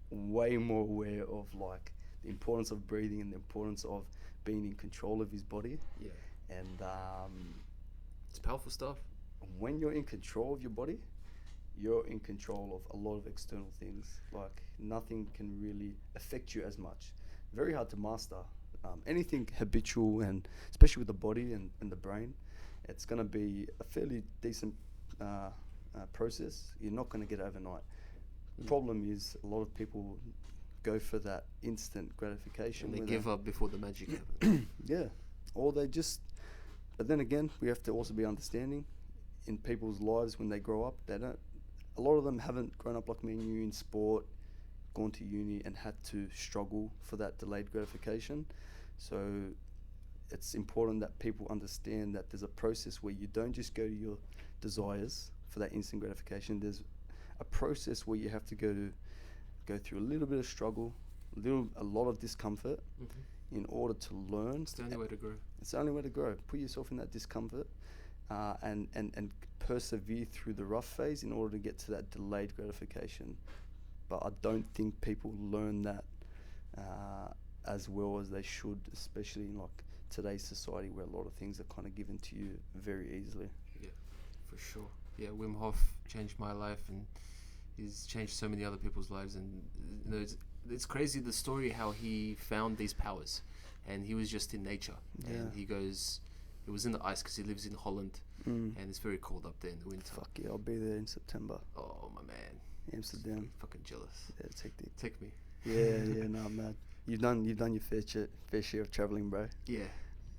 way more aware of like the importance of breathing and the importance of being in control of his body. Yeah. And It's powerful stuff. when you're in control of your body, you're in control of a lot of external things. Like nothing can really affect you as much. Very hard to master. Anything habitual, and especially with the body and the brain, it's going to be a fairly decent process. You're not going to get it overnight. The problem is a lot of people go for that instant gratification. And they where give up before the magic happens. Yeah, or they just. But then again, we have to also be understanding in people's lives when they grow up. They don't. A lot of them haven't grown up like me and you in sport, gone to uni and had to struggle for that delayed gratification. So it's important that people understand that there's a process where you don't just go to your desires for that instant gratification. There's a process where you have to go through a little bit of struggle, a lot of discomfort in order to learn. It's the only way to grow. It's the only way to grow. Put yourself in that discomfort and persevere through the rough phase in order to get to that delayed gratification. But I don't think people learn that as well as they should, especially in like today's society where a lot of things are kind of given to you very easily. Yeah, for sure. Yeah, Wim Hof changed my life, and He's changed so many other people's lives, and you know, it's crazy the story how he found these powers, and he was just in nature, and he goes, he was in the ice because he lives in Holland, and it's very cold up there in the winter. Fuck yeah, I'll be there in September. Oh my man, Amsterdam. Fucking jealous. Yeah, it's hectic. Take me. Yeah, no, I'm mad. You've done your fair share of traveling, bro. Yeah,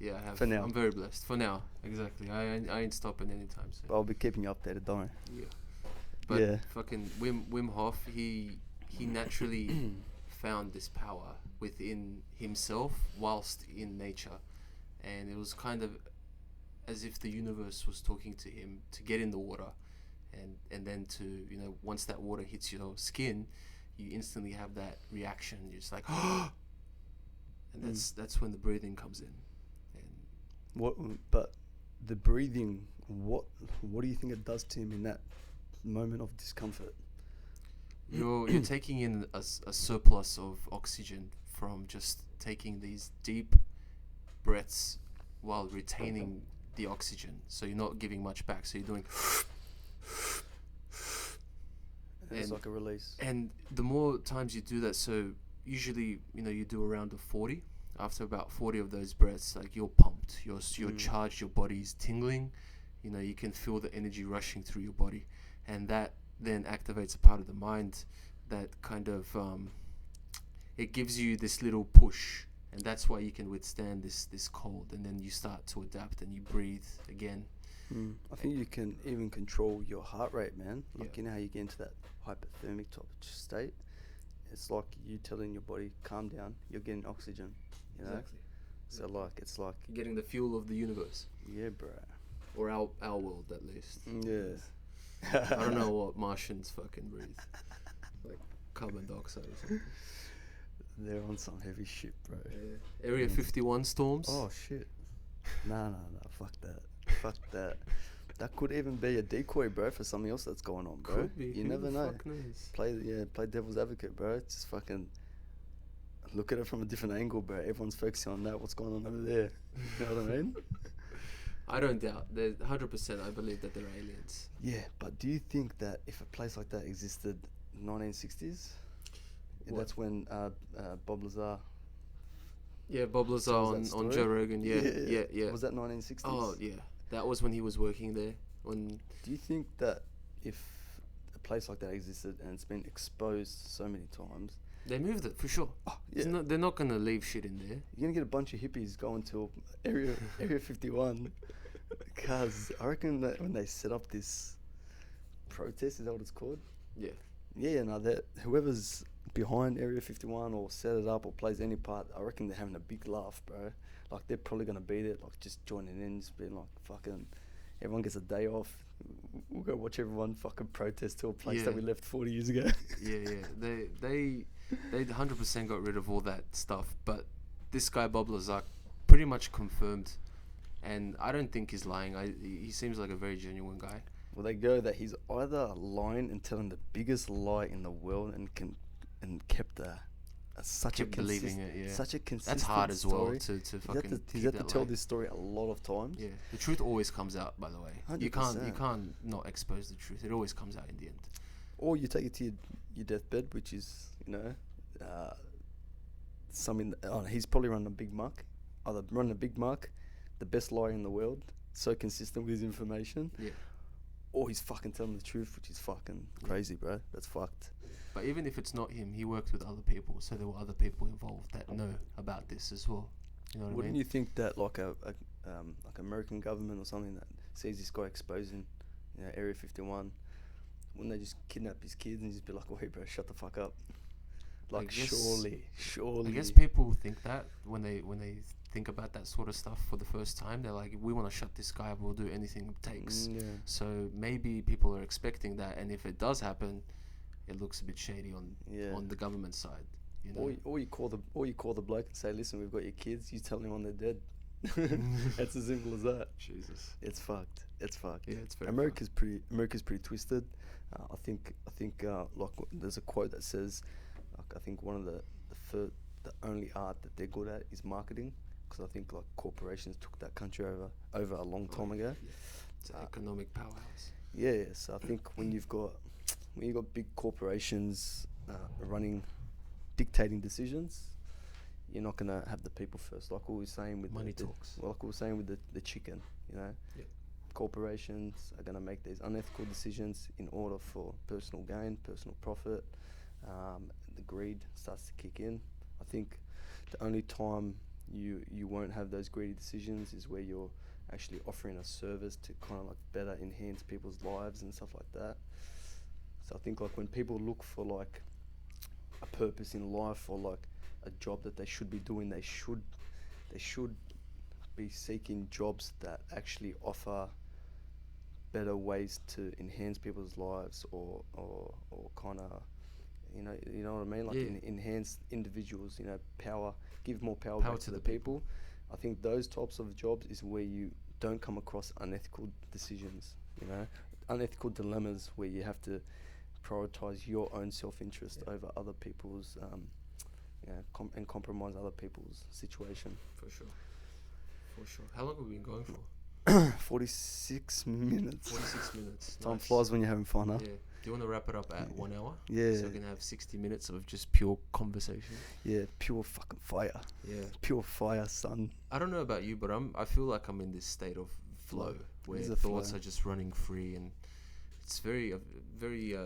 I have. For now. I'm very blessed. For now, exactly. I ain't stopping anytime soon. But I'll be keeping you updated, don't worry. Yeah. But fucking Wim Hof, he naturally found this power within himself whilst in nature, and it was kind of as if the universe was talking to him to get in the water, and then to, you know, once that water hits your skin, you instantly have that reaction. You're just like, and that's when the breathing comes in. And But the breathing, what do you think it does to him in that moment of discomfort? You're taking in a surplus of oxygen from just taking these deep breaths while retaining the oxygen. So you're not giving much back. So you're doing. It's like a release. And the more times you do that, so usually, you know, you do around 40. After about 40 of those breaths, like, you're pumped, you're charged, your body's tingling. You know, you can feel the energy rushing through your body, and that then activates a part of the mind that kind of it gives you this little push, and that's why you can withstand this cold. And then you start to adapt and you breathe again. I think you can even control your heart rate, man. Like, you know how you get into that hypothermic type of state? It's like you telling your body, calm down, you're getting oxygen, you know? Exactly. So like, it's like, You're getting the fuel of the universe, yeah, bro. or our world at least. Yeah. I don't know what Martians fucking breathe, like carbon dioxide or something. They're on some heavy shit, bro. Yeah. Area 51 storms. Oh shit. No, fuck that. Fuck that. That could even be a decoy, bro, for something else that's going on, bro. Could be. You Who never the know. fuck knows? Play devil's advocate, bro. Just fucking look at it from a different angle, bro. Everyone's focusing on that. What's going on over there? You know what I mean? I don't doubt. There's 100%. I believe that there are aliens. Yeah, but do you think that if a place like that existed in 1960s, that's when Bob Lazar. Yeah, Bob Lazar on Joe Rogan. Yeah. Was that 1960s? Oh yeah, that was when he was working there. When Do you think that if a place like that existed and it's been exposed so many times, they moved it for sure. Oh, yeah. They're not gonna leave shit in there. You're gonna get a bunch of hippies going to Area 51, because I reckon that when they set up this protest, is that what it's called? Yeah. Yeah, no, that whoever's behind Area 51 or set it up or plays any part, I reckon they're having a big laugh, bro. Like, they're probably gonna be there, like, just joining in, just being like, fucking, everyone gets a day off. We'll go watch everyone fucking protest to a place that we left 40 years ago. Yeah. They 100% got rid of all that stuff, but this guy Bob Lazar pretty much confirmed, and I don't think he's lying. He seems like a very genuine guy. Well, they go that he's either lying and telling the biggest lie in the world and kept believing it. Yeah, such a consistent. That's hard as story. well to fucking. He's had to tell this story a lot of times. Yeah, the truth always comes out. By the way, 100%. you can't not expose the truth. It always comes out in the end. Or you take it to your deathbed, which is, you know, he's probably running a big muck. Either running a big muck, the best liar in the world, so consistent with his information. Yeah. Or he's fucking telling the truth, which is fucking crazy, bro. That's fucked. But even if it's not him, he worked with other people, so there were other people involved that know about this as well. You know what I mean? Wouldn't you think that like a American government or something that sees this guy exposing, you know, Area 51, wouldn't they just kidnap his kids and just be like, "Wait, bro, shut the fuck up"? Like, surely. I guess people think that when they think about that sort of stuff for the first time, they're like, we want to shut this guy up, we'll do anything it takes. So maybe people are expecting that, and if it does happen, it looks a bit shady on the government side. You know? Or you call the bloke and say, "Listen, we've got your kids. You tell them when they're dead." That's as simple as that. Jesus, it's fucked. Yeah, it's very. America's pretty twisted. I think like there's a quote that says, like, I think one of the only art that they're good at is marketing, because I think like corporations took that country over a long time ago. Yeah. It's an economic powerhouse. Yeah, so I think when you've got when you got big corporations dictating decisions, you're not gonna have the people first. Like we were saying with Money talks. like we were saying with the chicken, you know. Yeah. Corporations are gonna make these unethical decisions in order for personal gain, personal profit. The greed starts to kick in. I think the only time you won't have those greedy decisions is where you're actually offering a service to kind of like better enhance people's lives and stuff like that. So I think like when people look for like a purpose in life or like a job that they should be doing, they should be seeking jobs that actually offer better ways to enhance people's lives or kind of you know what I mean, like enhance individuals, you know, give more power back to the people. I think those types of jobs is where you don't come across unethical decisions, you know, unethical dilemmas where you have to prioritize your own self-interest over other people's and compromise other people's situation. For sure. How long have we been going for? 46 minutes. 46 minutes. Time Nice. flies when you're having fun, huh? Yeah. Do you want to wrap it up at 1 hour? Yeah. So we can have 60 minutes of just pure conversation. Yeah, pure fucking fire. Yeah. Pure fire, son. I don't know about you, but I feel like I'm in this state of flow where It's a thoughts flow. are just running free, and it's very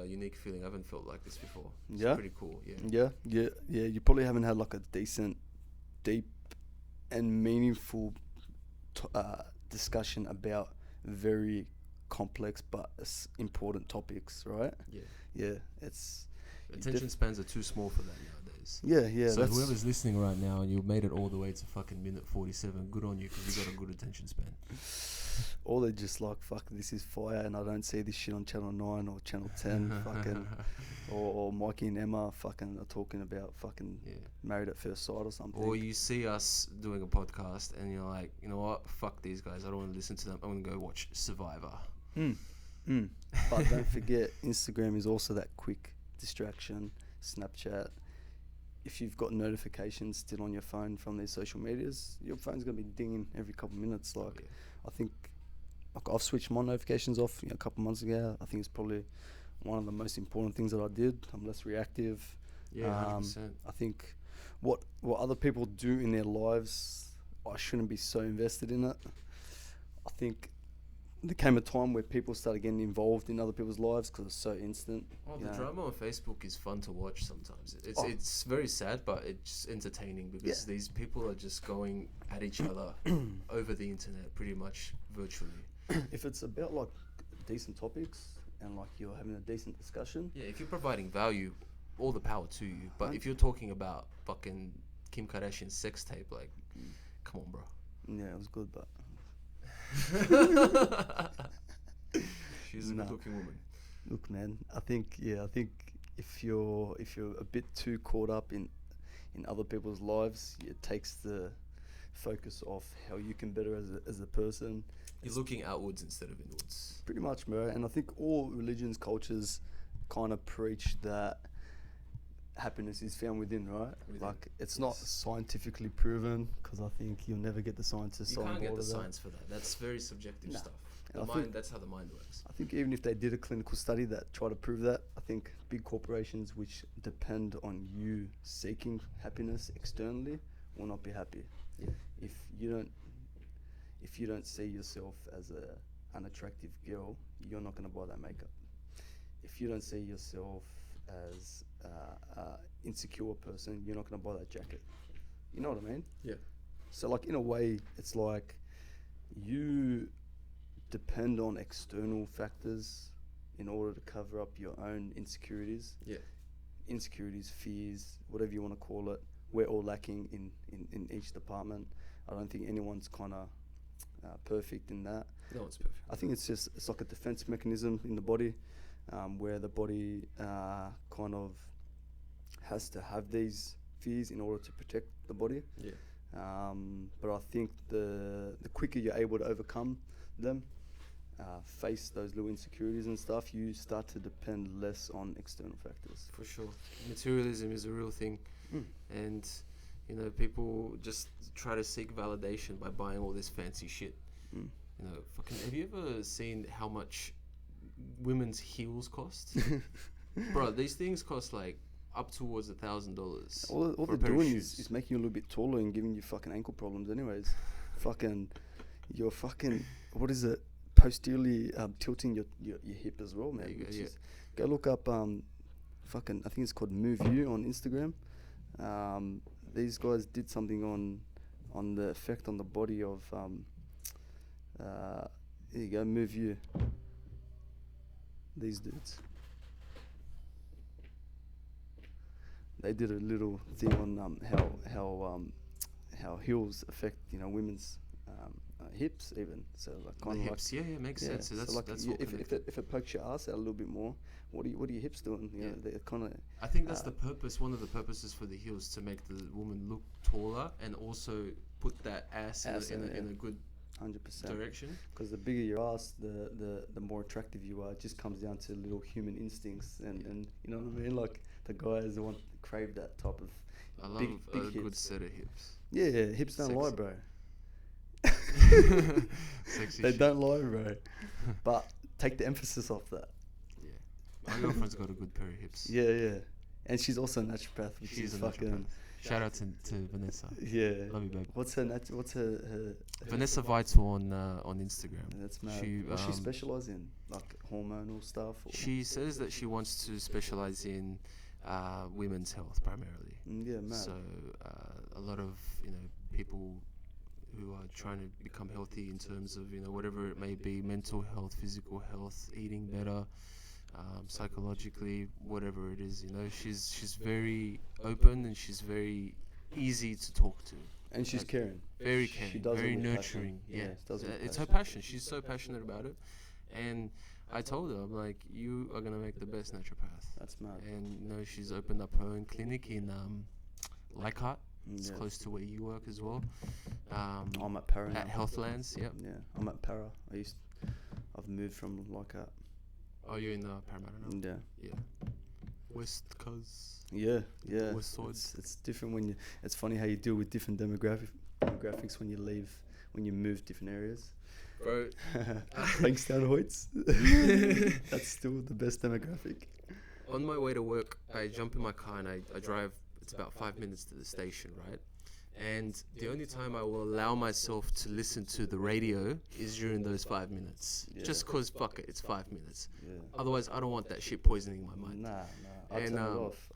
unique feeling. I haven't felt like this before. It's Yeah? pretty cool. Yeah. Yeah. You probably haven't had like a decent, deep, and meaningful discussion about very complex but important topics, right? Yeah. Yeah, it's Attention spans are too small for that nowadays. yeah. So that's whoever's listening right now and you made it all the way to fucking minute 47, good on you because you got a good attention span. or they're just like, fuck, this is fire, and I don't see this shit on Channel 9 or Channel 10, fucking, or Mikey and Emma fucking are talking about fucking Married at First Sight or something. Or you see us doing a podcast and you're like, you know what, fuck these guys, I don't want to listen to them, I'm going to go watch Survivor. But don't forget, Instagram is also that quick distraction. Snapchat. If you've got notifications still on your phone from these social medias, your phone's gonna be dinging every couple of minutes. Like, I think, like I've switched my notifications off a couple of months ago. I think it's probably one of the most important things that I did. I'm less reactive. Yeah, 100%. I think what other people do in their lives, I shouldn't be so invested in it. I think there came a time where people started getting involved in other people's lives because it's so instant. Oh, the drama on Facebook is fun to watch sometimes. It's very sad, but it's entertaining because these people are just going at each other over the internet, pretty much virtually. If it's about like decent topics and like you're having a decent discussion. Yeah, if you're providing value, all the power to you. But if you're talking about fucking Kim Kardashian's sex tape, like, come on, bro. Yeah, it was good, but she's a good-looking woman. Look, man, I think if you're a bit too caught up in other people's lives, it takes the focus off how you can better as a person. You're looking outwards instead of inwards. Pretty much, bro. And I think all religions, cultures kind of preach that happiness is found within, right? Like, it's not scientifically proven, because I think you'll never get the scientists on board. You can't get the of that. science for that. That's very subjective stuff. And The mind, that's how the mind works. I think even if they did a clinical study that tried to prove that, I think big corporations which depend on you seeking happiness externally will not be happy. Yeah. If you don't see yourself as a unattractive girl, you're not going to buy that makeup. If you don't see yourself as insecure person, you're not going to buy that jacket. You know what I mean? Yeah. So like, in a way, it's like you depend on external factors in order to cover up your own insecurities. Yeah. Insecurities, fears, whatever you want to call it. We're all lacking in each department. I don't think anyone's kind of perfect in that. No one's perfect. I think it's like a defense mechanism in the body, where the body kind of has to have these fears in order to protect the body. Yeah. But I think the quicker you're able to overcome them, face those little insecurities and stuff, you start to depend less on external factors. For sure. Materialism is a real thing. And, you know, people just try to seek validation by buying all this fancy shit. You know, fucking, have you ever seen how much women's heels cost? Bro, these things cost like up towards $1,000. All for a they're pair of doing shoes. is making you a little bit taller and giving you fucking ankle problems anyways. Fucking, you're fucking, what is it? Posteriorly tilting your hip as well, man. There you go, which yeah. is, go look up fucking, I think it's called Move You on Instagram. These guys did something on the effect on the body of here you go, Move You. These dudes. They did a little thing on how heels affect women's hips even. So like The kind of hips, yeah, makes sense. So so like that's you, all if connected. it pokes your ass out a little bit more, what are your hips doing? You know, Yeah. they're kind of I think that's the purpose. One of the purposes for the heels to make the woman look taller and also put that ass Ass in, in it, in yeah. a good 100%. direction. Because the bigger your ass, the more attractive you are. It just comes down to little human instincts, and you know what I mean. Like the guys want crave that type of I love big a good hips. set of hips. Yeah, hips don't lie, Sexy. bro. Sexy They shit. don't lie, bro. But take the emphasis off that. Yeah. My girlfriend's got a good pair of hips. Yeah. And she's also a naturopath, which She's is a fucking naturopath. Shout out to Vanessa. yeah. Love you, babe. What's her Vanessa Vital on Instagram. That's mad. She, What she specialise in? Like hormonal stuff? Or? She says that she wants to specialize in women's health primarily. Yeah, mad. So a lot of people who are trying to become healthy in terms of whatever it may be, mental health, physical health, eating better, psychologically, whatever it is. She's very open and she's very easy to talk to. And she's caring. Very She caring, does it very with nurturing. passion. Yeah, she does it with It's her passion. passion. She's so passionate about it, and I told her, I'm like, you are gonna make the best naturopath. That's mad. And she's opened up her own clinic in Leichhardt. It's Yeah. close to where you work as well. I'm at Para At now. Healthlands, yep. Yeah, I'm at Para. I've moved from Leichhardt. Oh, you're in Parramatta now? Yeah. Yeah. West Coast. Yeah. West Side. It's different when you. It's funny how you deal with different demographics when you move different areas. Bro. Bankstown Hoyts. That's still the best demographic. On my way to work, I jump in my car and I drive. It's about 5 minutes to the station, right? And the only time I will allow myself to listen to the radio is during those 5 minutes. Yeah. Just 'cause fuck it, it's 5 minutes. Yeah. Otherwise, I don't want that shit poisoning my mind. Nah. I And, turn it off.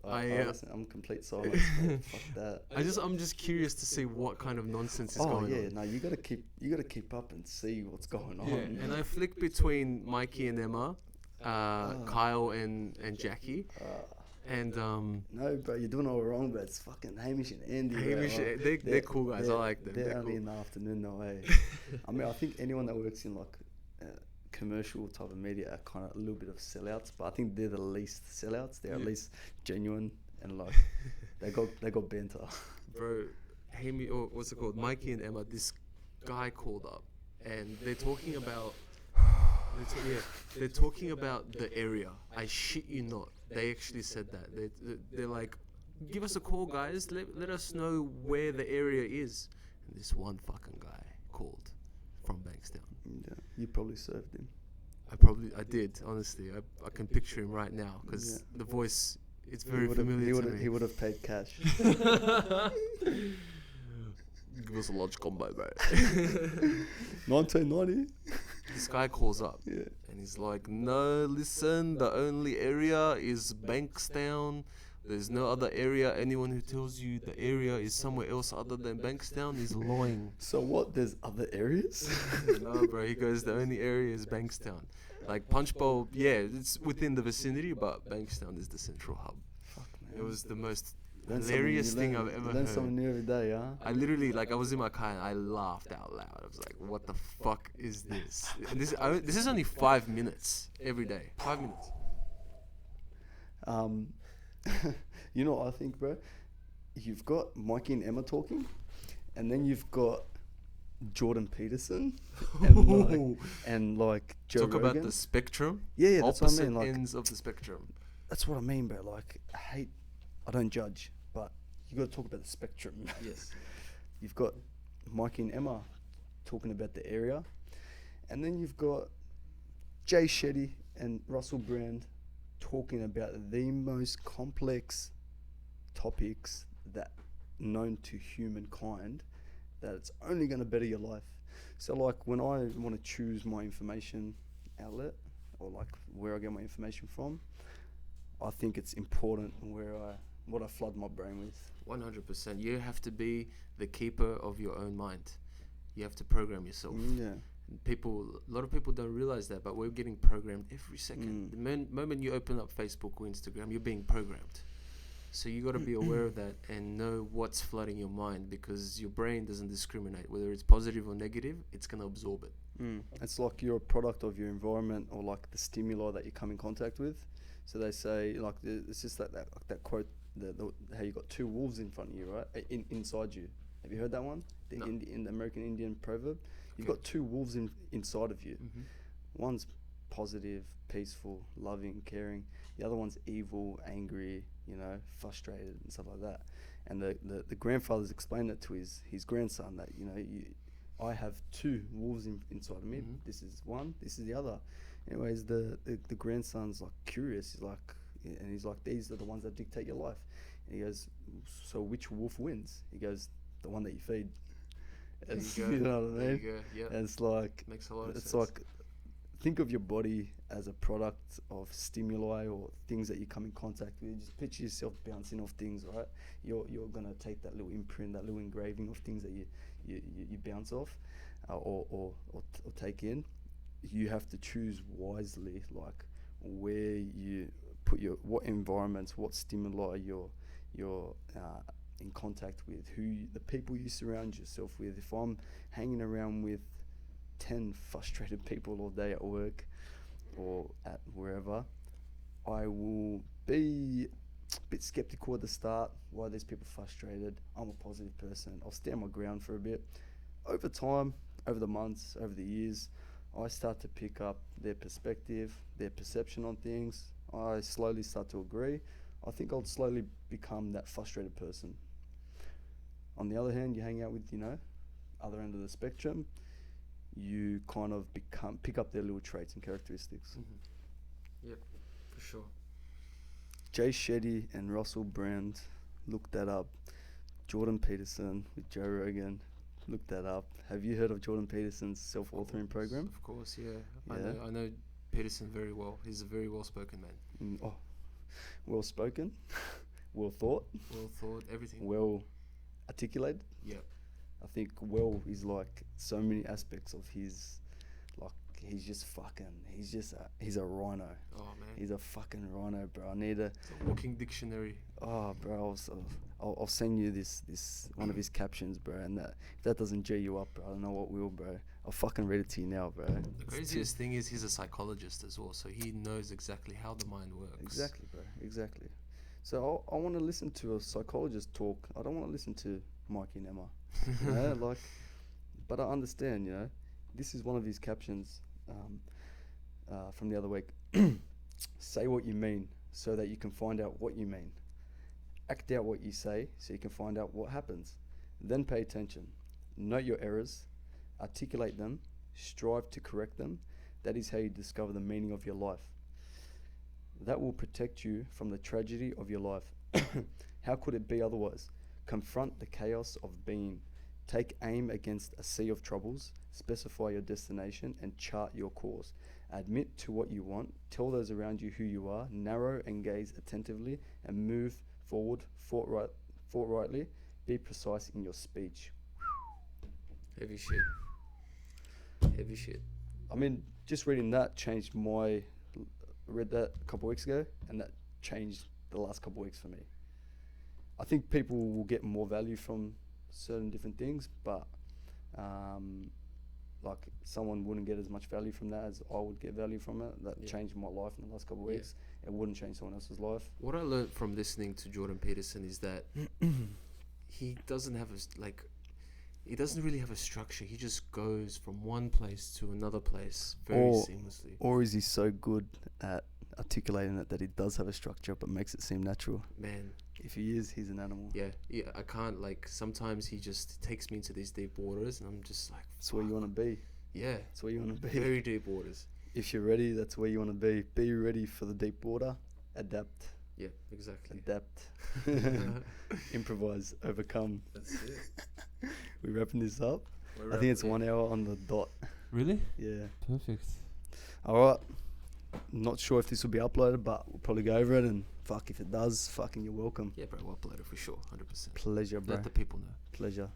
I'm complete silence. Fuck that. I'm just curious to see what kind of nonsense is Oh going yeah, on. no, you gotta keep up and see what's going on. Yeah, and I flick between Mikey and Emma, Kyle and Jackie, and No, bro, you're doing all wrong, but it's fucking Hamish and Andy. bro. Hamish, Like, they're cool guys. I like them. They're They're only cool. in the afternoon, no way. I mean, I think anyone that works in like commercial type of media are kind of a little bit of sellouts, but I think they're the least sellouts. They're at least genuine and like they got banter. Bro, Hamish, or what's it called? Mikey and Emma. This guy called up, and they're talking about. They're talking about the area. I shit you not. They actually said that. They're like, give us a call, guys. Let us know where the area is. And this one fucking guy called from Bankstown. Yeah, you probably served him. I did, honestly. I can picture him right now because the voice, it's very He would've- familiar to me. He would have paid cash. Give us a large combo, bro. 1990. This guy calls up. Yeah. And he's like, no, listen, the only area is Bankstown. There's no other area. Anyone who tells you the area is somewhere else other than Bankstown is lying. So what? There's other areas? No, bro. He goes, the only area is Bankstown. Like Punch Bowl, yeah, it's within the vicinity, but Bankstown is the central hub. Fuck, man. It was the most Learn hilarious something- thing you I've learn- ever you learn heard. something new every day, huh? I literally, I was in my car and I laughed out loud. I was like, what the fuck is this? And this is only 5 minutes every day. 5 minutes. You know what I think, bro? You've got Mikey and Emma talking, and then you've got Jordan Peterson and like Joe Talk Rogan. about the spectrum. Yeah, that's what I Opposite mean. Like, ends of the spectrum. that's what I mean, bro. Like, I don't judge, but you got to talk about the spectrum. Yes. You've got Mikey and Emma talking about the area, and then you've got Jay Shetty and Russell Brand talking about the most complex topics that known to humankind, that it's only going to better your life. So like when I want to choose my information outlet, or like where I get my information from, I think it's important what I flood my brain with. 100%. You have to be the keeper of your own mind. You have to program yourself. Yeah. A lot of people don't realize that, but we're getting programmed every second. The moment you open up Facebook or Instagram, you're being programmed. So you got to be aware of that and know what's flooding your mind, because your brain doesn't discriminate whether it's positive or negative. It's going to absorb it. It's like you're a product of your environment, or like the stimuli that you come in contact with. So they say, like, it's just like that quote, how you got two wolves in front of you, right? Inside you. Have you heard that one? No. In the American Indian proverb. You've got two wolves inside of you. Mm-hmm. One's positive, peaceful, loving, caring. The other one's evil, angry, frustrated and stuff like that. And the grandfather's explained that to his grandson, that, I have two wolves inside of me. Mm-hmm. This is one, this is the other. Anyways, the grandson's like curious. He's like, these are the ones that dictate your life. And he goes, so which wolf wins? He goes, the one that you feed. You know what I mean? There you go. Yeah. And it's like, Makes a lot of sense. it's like, think of your body as a product of stimuli or things that you come in contact with. Just picture yourself bouncing off things, right? You're gonna take that little imprint, that little engraving of things that you bounce off, or take in. You have to choose wisely, like where you put what environments, what stimuli you're in contact with, the people you surround yourself with. If I'm hanging around with 10 frustrated people all day at work or at wherever, I will be a bit skeptical at the start. Why are these people frustrated? I'm a positive person. I'll stand my ground for a bit. Over time, over the months, over the years, I start to pick up their perspective, their perception on things. I slowly start to agree. I think I'll slowly become that frustrated person. On the other hand, you hang out with, other end of the spectrum, you kind of pick up their little traits and characteristics. Mm-hmm. Yep, for sure. Jay Shetty and Russell Brand, look that up. Jordan Peterson with Joe Rogan, look that up. Have you heard of Jordan Peterson's self-authoring program? Of course, yeah. I know Peterson very well. He's a very well-spoken man. Well-spoken, well thought, everything. Well articulated. Yep. I think well is like so many aspects of his, like he's a rhino. Oh man. He's a fucking rhino, bro. I need It's a walking dictionary. Oh, bro, I'll send you this one of his captions, bro. And if that doesn't G you up, bro, I don't know what will, bro. I'll fucking read it to you now, bro. The craziest thing is he's a psychologist as well, so he knows exactly how the mind works. Exactly, bro. Exactly. So I want to listen to a psychologist talk. I don't want to listen to Mikey and Emma. But I understand, this is one of his captions from the other week. Say what you mean so that you can find out what you mean. Act out what you say so you can find out what happens. Then pay attention. Note your errors. Articulate them. Strive to correct them. That is how you discover the meaning of your life. That will protect you from the tragedy of your life. How could it be otherwise? Confront the chaos of being. Take aim against a sea of troubles. Specify your destination and chart your course. Admit to what you want. Tell those around you who you are. Narrow and gaze attentively and move forward forthrightly. Be precise in your speech. Heavy shit. I mean, just reading that changed read that a couple of weeks ago, and that changed the last couple of weeks for me. I think people will get more value from certain different things, but like someone wouldn't get as much value from that as I would get value from it. That changed my life in the last couple of weeks. It wouldn't change someone else's life. What I learned from listening to Jordan Peterson is that he doesn't really have a structure. He just goes from one place to another place very seamlessly. Or is he so good at articulating it that he does have a structure but makes it seem natural? Man. If he is, he's an animal. Yeah, I can't, sometimes he just takes me into these deep waters and I'm just like... That's where you want to be. Yeah. That's where you want to be. Very deep waters. If you're ready, that's where you want to be. Be ready for the deep water. adapt, Yeah, exactly. improvise, overcome. That's it. We wrapping this up. We're I think it's wrapping- 1 hour on the dot. Really? Yeah. Perfect. All right. Not sure if this will be uploaded, but we'll probably go over it. And fuck, if it does, fucking you're welcome. Yeah, bro, we'll upload it for sure, 100%. Pleasure, bro. Let the people know. Pleasure.